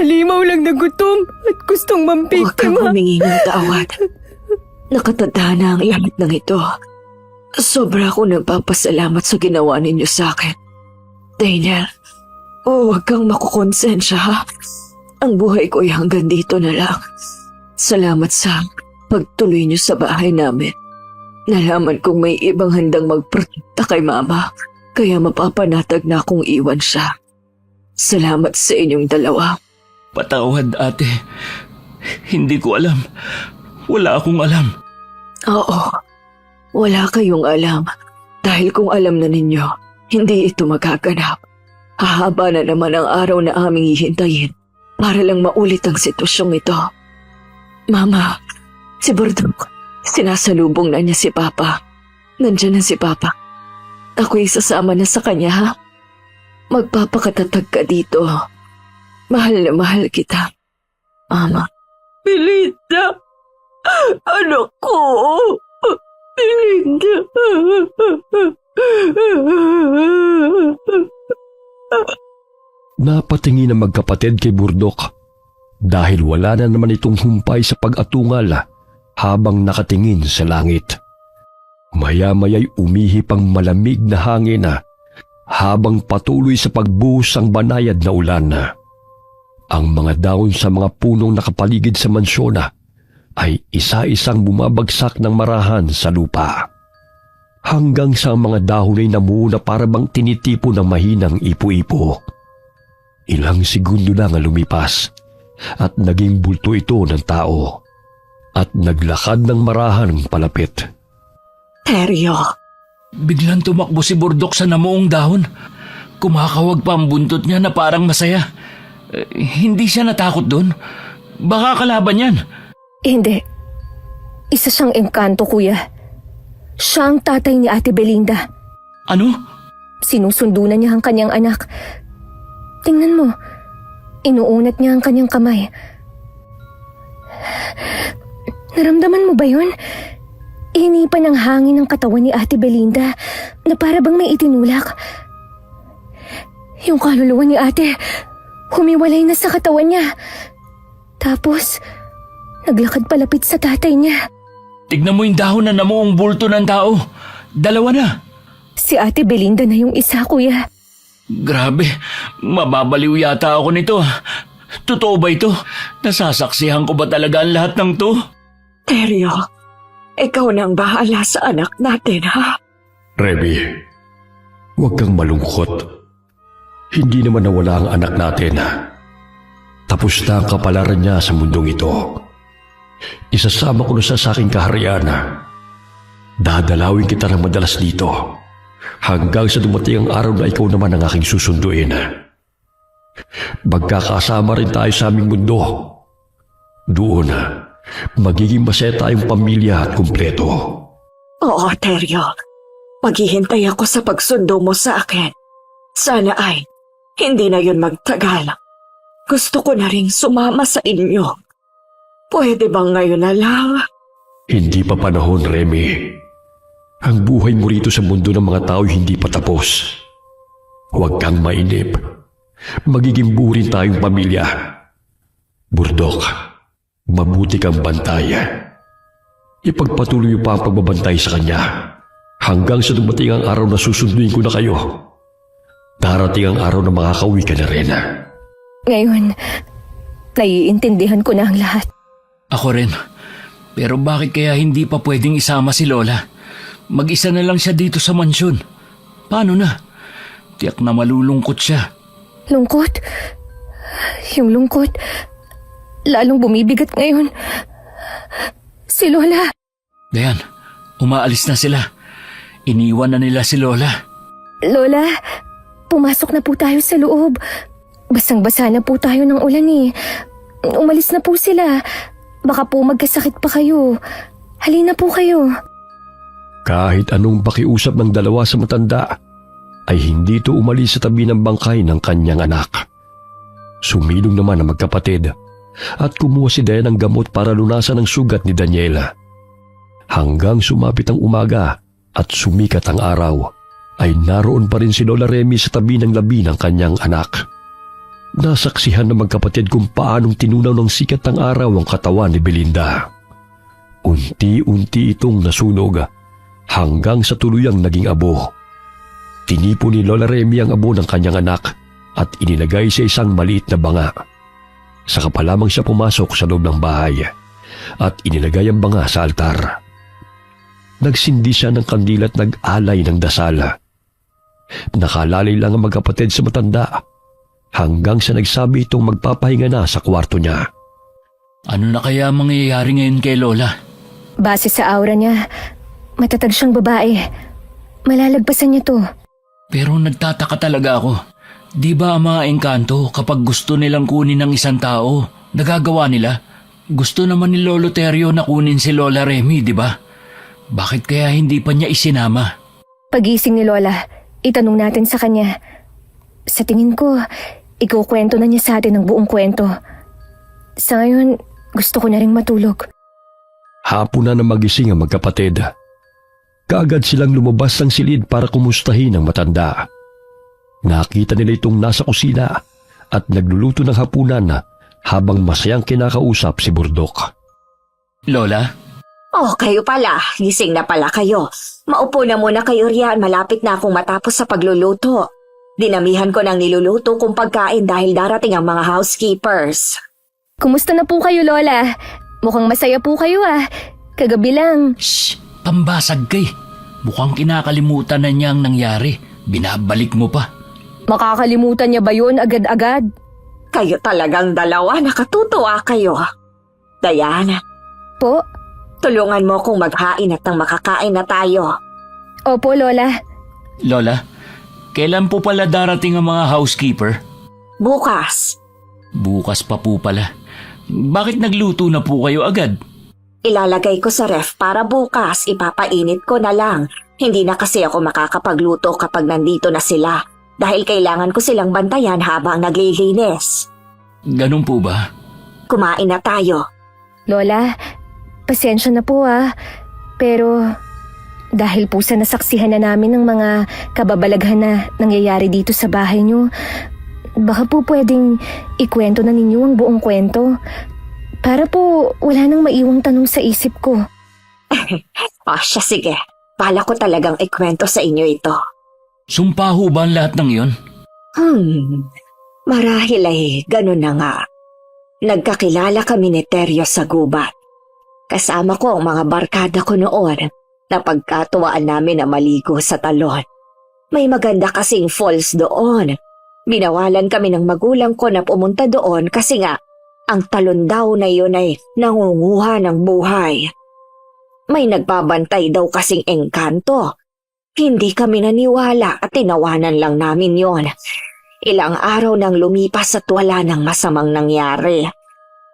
halimaw lang na gutom at gustong Huwag kang mambiktima. humingi ng tawad. Nakatanda ang lahat ng ito. Sobra akong nagpapasalamat sa ginawa ninyo sa akin. Daniel, huwag kang makukonsensya ha. Ang buhay ko ay hanggang dito na lang. Salamat sa pagtuloy niyo sa bahay namin. Nalaman kong may ibang handang magprotekta kay Mama, kaya mapapanatag na akong iwan siya. Salamat sa inyong dalawa. Patawad, ate. Hindi ko alam. Wala akong alam. Oo, wala kayong alam. Dahil kung alam na ninyo, hindi ito magaganap. Hahaba na naman ang araw na aming hihintayin para lang maulit ang sitwasyong ito. Mama, si Bordok, sinasalubong na niya si Papa. Nandiyan na si Papa. Ako'y sasama na sa kanya, ha? Magpapakatatag ka dito. Mahal na mahal kita, Mama. Belinda! Anak ko! Belinda! Napatingin ang magkapatid kay Burdok dahil wala na naman itong humpay sa pag-atungal habang nakatingin sa langit. Maya-maya'y umihip ang malamig na hangin habang patuloy sa pagbuhos ang banayad na ulan. Ang mga dahon sa mga punong nakapaligid sa mansyon ay isa-isang bumabagsak ng marahan sa lupa. Hanggang sa mga dahon ay namuo na para bang tinitipo ng mahinang ipo-ipo. Ilang segundo lang ang lumipas at naging bulto ito ng tao at naglakad ng marahan palapit. Teryo, Biglang tumakbo si Burdok sa namuong dahon. Kumakawag pa ang buntot niya na parang masaya. Hindi siya natakot doon. Baka kalaban yan. Hindi. Isa siyang engkanto, kuya. Siya ang tatay ni Ate Belinda. Ano? Sinusundo na niya ang kanyang anak. Tingnan mo. Inuunat niya ang kanyang kamay. Naramdaman mo ba yun? Hinipan ng hangin ng katawan ni Ate Belinda na para bang may itinulak. Yung kaluluwa ni ate, humiwalay na sa katawan niya. Tapos, naglakad palapit sa tatay niya. Tignan mo yung dahon na namuong bulto ng tao. Dalawa na. Si Ate Belinda na yung isa, kuya. Grabe, mababaliw yata ako nito. Totoo ba ito? Nasasaksihan ko ba talaga ang lahat ng to? Teryo, ikaw nang bahala sa anak natin, ha? Remy, huwag kang malungkot. Hindi naman nawala ang anak natin. Tapos na ang kapalaran niya sa mundong ito. Isasama ko na sa aking kaharian. Dadalawin kita ng madalas dito hanggang sa dumating ang araw na ikaw naman ang aking susunduin. Magkakasama rin tayo sa aming mundo. Doon, magiging masaya tayong pamilya at kumpleto. Oo, Teryo. Maghihintay ako sa pagsundo mo sa akin. Sana ay hindi na yun magtagal. Gusto ko na ring sumama sa inyo. Pwede bang ngayon na lang? Hindi pa panahon, Remy. Ang buhay mo rito sa mundo ng mga tao hindi pa tapos. Huwag kang mainip. Magiging buo rin tayong pamilya. Burdok, mabuti kang bantay. Ipagpatuloy pa ang pagbabantay sa kanya hanggang sa dumating ang araw na susunduin ko na kayo. Darating ang araw na makakauwi ka na rin. Ngayon, naiintindihan ko na ang lahat. Ako rin. Pero bakit kaya hindi pa pwedeng isama si Lola? Mag-isa na lang siya dito sa mansyon. Paano na? Tiyak na malulungkot siya. Lungkot? Yung lungkot, lalong bumibigat ngayon. Si Lola. Dayan, umaalis na sila. Iniwan na nila si Lola. Lola, pumasok na po tayo sa loob. Basang-basa na po tayo ng ulan eh. Umalis na po sila. Baka po magkasakit pa kayo. Halina po kayo. Kahit anong pakiusap ng dalawa sa matanda, ay hindi ito umalis sa tabi ng bangkay ng kanyang anak. Sumilong naman ang magkapatid at kumuha si Dayan ng gamot para lunasan ang sugat ni Daniela. Hanggang sumapit ang umaga at sumikat ang araw, ay naroon pa rin si Lola Remy sa tabi ng labi ng kanyang anak. Nasaksihan ng magkapatid kung paanong tinunaw ng sikat ng araw ang katawan ni Belinda. Unti-unti itong nasunog hanggang sa tuluyang naging abo. Tinipo ni Lola Remy ang abo ng kanyang anak at inilagay sa isang maliit na banga. Saka pa lamang siya pumasok sa loob ng bahay at inilagay ang banga sa altar. Nagsindi siya ng kandila at nag-alay ng dasal. Nakalalay lang ang magkapatid sa matanda hanggang sa nagsabi itong magpapahinga na sa kwarto niya. Ano na kaya mangyayari ngayon kay Lola? Base sa aura niya, matatag siyang babae. Malalagpasan niya to. Pero nagtataka talaga ako. Di ba ang mga engkanto kapag gusto nilang kunin ng isang tao, nagagawa nila? Gusto naman ni Lolo Teryo na kunin si Lola Remy, di ba? Bakit kaya hindi pa niya isinama? Pagising ni Lola, itanong natin sa kanya. Sa tingin ko, ikukwento na niya sa atin ang buong kwento. Sa ngayon, gusto ko na ring matulog. Hapon na magising ang magkapatid. Kaagad silang lumabas ng silid para kumustahin ang matanda. Nakita nila itong nasa kusina at nagluluto ng hapunan habang masayang kinakausap si Burdok. Lola? Oh, kayo pala. Gising na pala kayo. Maupo na muna kayo riyan. Malapit na akong matapos sa pagluluto. Dinamihan ko ng niluluto kong pagkain dahil darating ang mga housekeepers. Kumusta na po kayo, Lola? Mukhang masaya po kayo ah. Kagabi lang. Shh! Pambasag kay. Mukhang kinakalimutan na niya ang nangyari. Binabalik mo pa. Makakalimutan niya ba yun agad-agad? Kayo talagang dalawa. Nakatutuwa kayo. Diana, Po? tulungan mo kong maghain at nang makakain na tayo. Opo, Lola. Lola, kailan po pala darating ang mga housekeeper? Bukas, Bukas pa po pala. Bakit nagluto na po kayo agad? ilalagay ko sa ref para bukas ipapainit ko na lang. Hindi na kasi ako makakapagluto kapag nandito na sila dahil kailangan ko silang bantayan habang naglilinis. Ganun po ba? Kumain na tayo. Lola, pasensya na po ah. Pero dahil po sa nasaksihan na namin ng mga kababalaghan na nangyayari dito sa bahay niyo, baka po pwedeng ikwento na ninyo ang buong kwento. Para po wala nang maiwang tanong sa isip ko. Siya, sige. Bala ko talagang ikwento sa inyo ito. Sumpa ho ba ang lahat ng iyon? Marahil ay ganun na nga. Nagkakilala kami ni Teryo sa gubat. Kasama ko ang mga barkada ko noon na pagkatuwaan namin na maligo sa talon. May maganda kasing falls doon. Binawalan kami ng magulang ko na pumunta doon kasi nga ang talon daw na yun ay nangunguha ng buhay. May nagbabantay daw kasing engkanto. Hindi kami naniwala at tinawanan lang namin yon. Ilang araw nang lumipas at wala nang masamang nangyari.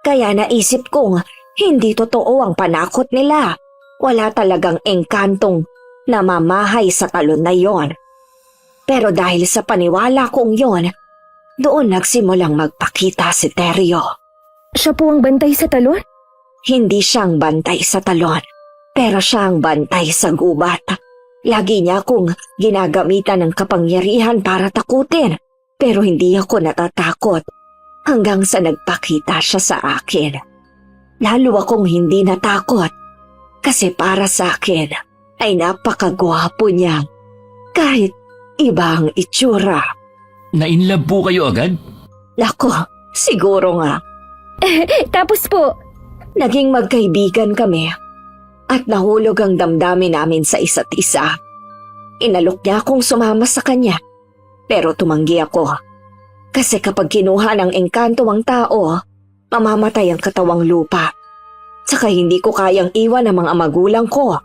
Kaya naisip kong hindi totoo ang panakot nila. Wala talagang engkantong namamahay sa talon na yon. Pero dahil sa paniwala kong yon, doon nagsimulang magpakita si Teryo. Siya po ang bantay sa talon? Hindi siyang bantay sa talon, pero siyang bantay sa gubat. Lagi niya akong ginagamitan ng kapangyarihan para takutin, pero hindi ako natatakot hanggang sa nagpakita siya sa akin. Lalo akong hindi natakot kasi para sa akin ay napakagwapo niya kahit iba ang itsura. Na-inlove po kayo agad? Nako, siguro nga. Tapos po, Naging magkaibigan kami at nahulog ang damdamin namin sa isa't isa. Inalok niya akong sumama sa kanya, pero tumanggi ako. Kasi kapag kinuha ng engkanto ang tao, mamamatay ang katawang lupa. Tsaka hindi ko kayang iwan ang mga magulang ko.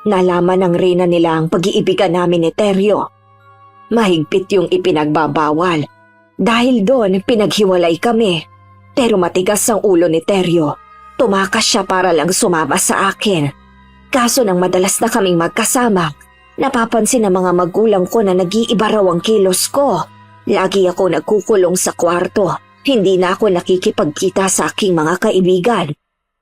Nalaman ng reyna nila ang pag-iibigan namin ni Teryo. Mahigpit yung ipinagbabawal. Dahil doon, pinaghiwalay kami. Pero matigas ang ulo ni Teryo. Tumakas siya para lang sumama sa akin. Kaso nang madalas na kaming magkasama, napapansin ng mga magulang ko na nag-iiba raw ang kilos ko. Lagi ako nagkukulong sa kwarto. Hindi na ako nakikipagkita sa aking mga kaibigan.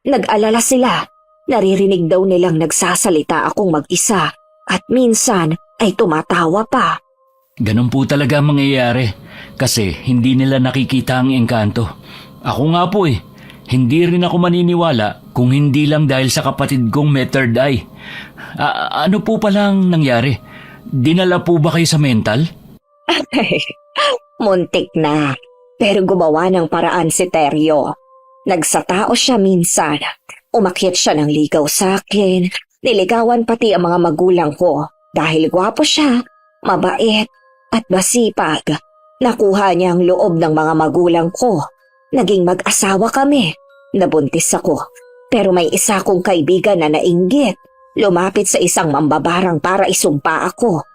Nag-alala sila. Naririnig daw nilang nagsasalita akong mag-isa at minsan ay tumatawa pa. Ganun po talaga ang mangyayari kasi hindi nila nakikita ang engkanto. Ako nga po hindi rin ako maniniwala kung hindi lang dahil sa kapatid kong may third eye. Ano po palang nangyari? Dinala po ba kayo sa mental? Muntik na, pero gumawa ng paraan si Teryo. Nagsatao siya minsan. Umakyat siya ng ligaw sa akin. Niligawan pati ang mga magulang ko. Dahil gwapo siya, mabait, at masipag. Nakuha niya ang loob ng mga magulang ko. Naging mag-asawa kami. Nabuntis ako. Pero may isa kong kaibigan na nainggit. Lumapit sa isang mambabarang para isumpa ako.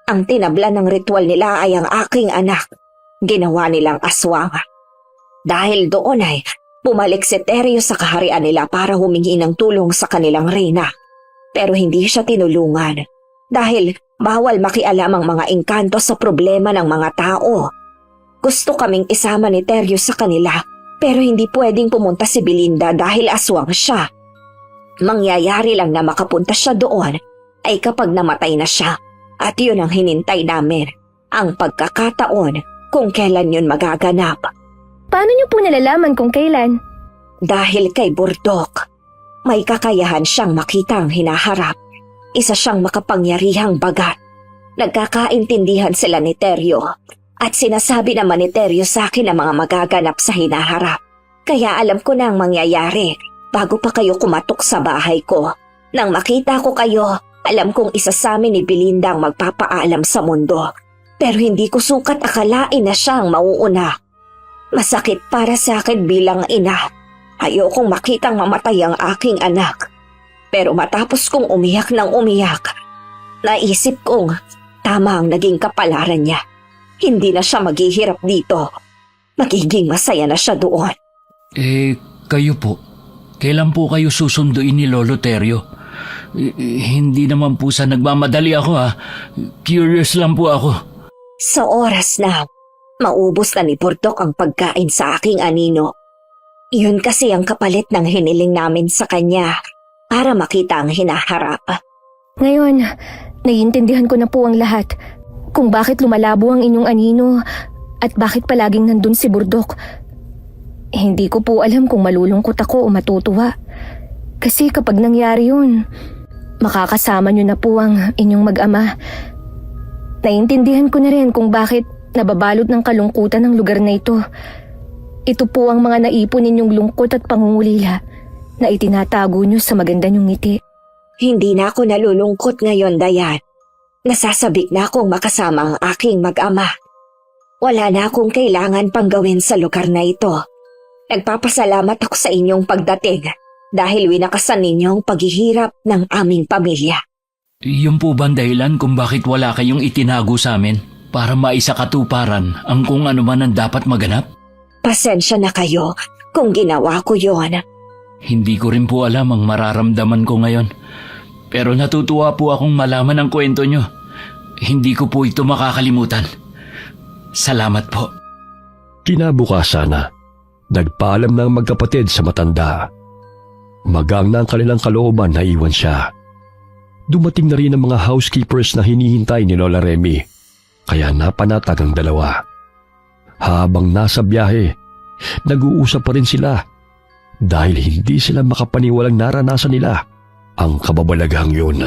Ang tinabla ng ritual nila ay ang aking anak. Ginawa nilang aswang. Dahil doon ay bumalik si Teryo sa kaharian nila para humingi ng tulong sa kanilang reyna. Pero hindi siya tinulungan. Dahil bawal makialam ang mga engkanto sa problema ng mga tao. Gusto kaming isama ni Teryo sa kanila, pero hindi pwedeng pumunta si Belinda dahil aswang siya. Mangyayari lang na makapunta siya doon ay kapag namatay na siya. At yun ang hinintay namin, ang pagkakataon kung kailan yun magaganap. paano niyo po nalalaman kung kailan? Dahil kay Burdok, may kakayahan siyang makita ang hinaharap. Isa siyang makapangyarihang bagat. Nagkakaintindihan sila ni Teryo at sinasabi naman ni Teryo sa akin ang mga magaganap sa hinaharap. Kaya alam ko na ang mangyayari bago pa kayo kumatok sa bahay ko. Nang makita ko kayo, alam kong isa sa amin ni Belinda ang magpapaalam sa mundo. Pero hindi ko sukat akalain na siya ang mauuna. Masakit para sa akin bilang ina. Ayokong makitang mamatay ang aking anak. Pero matapos kong umiyak ng umiyak, naisip kong tama ang naging kapalaran niya. Hindi na siya maghihirap dito. Magiging masaya na siya doon. Kayo po. Kailan po kayo susunduin ni Lolo Teryo? Hindi naman po sa nagmamadali ako Curious lang po ako. Sa oras na maubos na ni Burdok ang pagkain sa aking anino. Yun kasi ang kapalit ng hiniling namin sa kanya. para makita ang hinaharap. Ngayon, naiintindihan ko na po ang lahat. Kung bakit lumalabo ang inyong anino at bakit palaging nandun si Burdok. Hindi ko po alam kung malulungkot ako o matutuwa. Kasi kapag nangyari yun, makakasama niyo na po ang inyong mag-ama. Naiintindihan ko na rin kung bakit nababalot ng kalungkutan ng lugar na ito. Ito po ang mga naipon ninyong lungkot at pangungulila na itinatago niyo sa maganda niyong ngiti. Hindi na ako nalulungkot ngayon, Dayan. Nasasabik na akong makasama ang aking mag-ama. Wala na akong kailangan pang gawin sa lugar na ito. Nagpapasalamat ako sa inyong pagdating dahil winakasan ninyo ang paghihirap ng aming pamilya. Yun po ba ang dahilan kung bakit wala kayong itinago sa amin? Para maisakatuparan ang kung ano man ang dapat maganap? Pasensya na kayo kung ginawa ko yon. Hindi ko rin po alam ang mararamdaman ko ngayon. Pero natutuwa po akong malaman ang kwento nyo. Hindi ko po ito makakalimutan. Salamat po. Kinabukasan na, nagpaalam na ang magkapatid sa matanda. Magang na ang kanilang kalooban na iwan siya. Dumating na rin ang mga housekeepers na hinihintay ni Lola Remy, kaya napanatag ang dalawa. Habang nasa biyahe, nag-uusap pa rin sila dahil hindi sila makapaniwalang naranasan nila ang kababalaghang yun.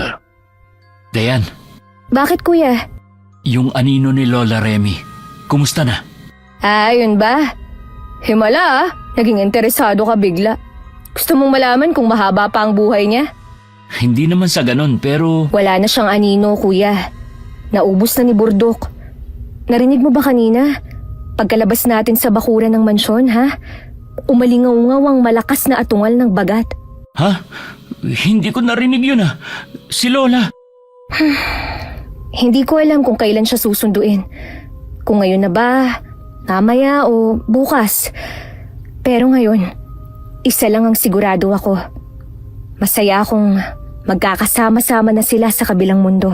Dayan, Bakit kuya? yung anino ni Lola Remy, kumusta na? Yun ba? Himala naging interesado ka bigla. Gusto mong malaman kung mahaba pa ang buhay niya? Hindi naman sa ganun pero Wala na siyang anino, kuya. Naubos na ni Burdok. Narinig mo ba kanina? Pagkalabas natin sa bakuran ng mansyon, ha? Umalingaw-ngaw ang malakas na atungal ng bagat. Ha? Hindi ko narinig yun ah. Si Lola. Hindi ko alam kung kailan siya susunduin. Kung ngayon na ba, mamaya o bukas. Pero ngayon, isa lang ang sigurado ako. Masaya akong magkakasama-sama na sila sa kabilang mundo.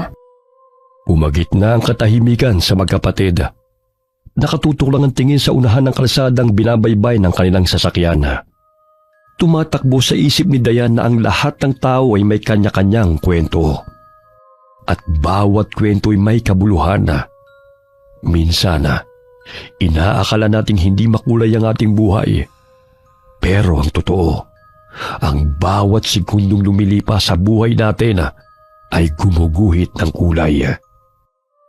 Umagit na ang katahimikan sa magkapatid. Nakatutok lang ang tingin sa unahan ng kalsadang binabaybay ng kanilang sasakyan. Tumatakbo sa isip ni Dayan na ang lahat ng tao ay may kanya-kanyang kwento. At bawat kwento ay may kabuluhan. Minsan, inaakala nating hindi makulay ang ating buhay. Pero ang totoo, ang bawat segundong lumilipas sa buhay natin ay gumuguhit ng kulay.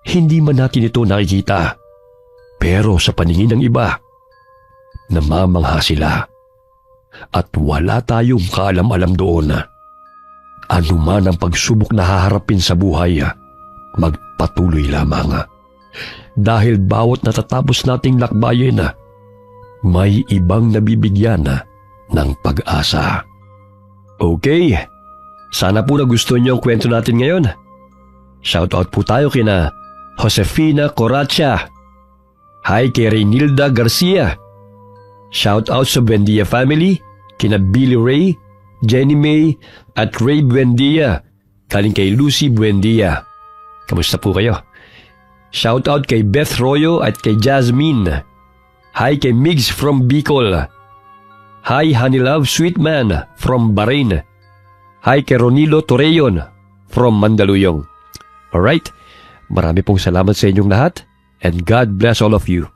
Hindi man natin ito nakikita, pero sa paningin ng iba, namamangha sila. At wala tayong kaalam-alam doon. Ano man ang pagsubok na haharapin sa buhay, magpatuloy lamang. Dahil bawat natatapos nating lakbayin, may ibang nabibigyan ng pag-asa. Okay, sana po nagustuhan niyo ang kwento natin ngayon. Shoutout po tayo kina Josefina Coracha. Hi kay Reynilda Garcia. Shoutout sa Buendia family, kina Billy Ray, Jenny May at Ray Buendia. Kaling kay Lucy Buendia. Kamusta po kayo? Shoutout kay Beth Royo at kay Jasmine. Hi kay Migs from Bicol. Hi Honey Love Sweetman from Bahrain. Hi kay Ronilo Torreyon from Mandaluyong. Alright, marami pong salamat sa inyong lahat and God bless all of you.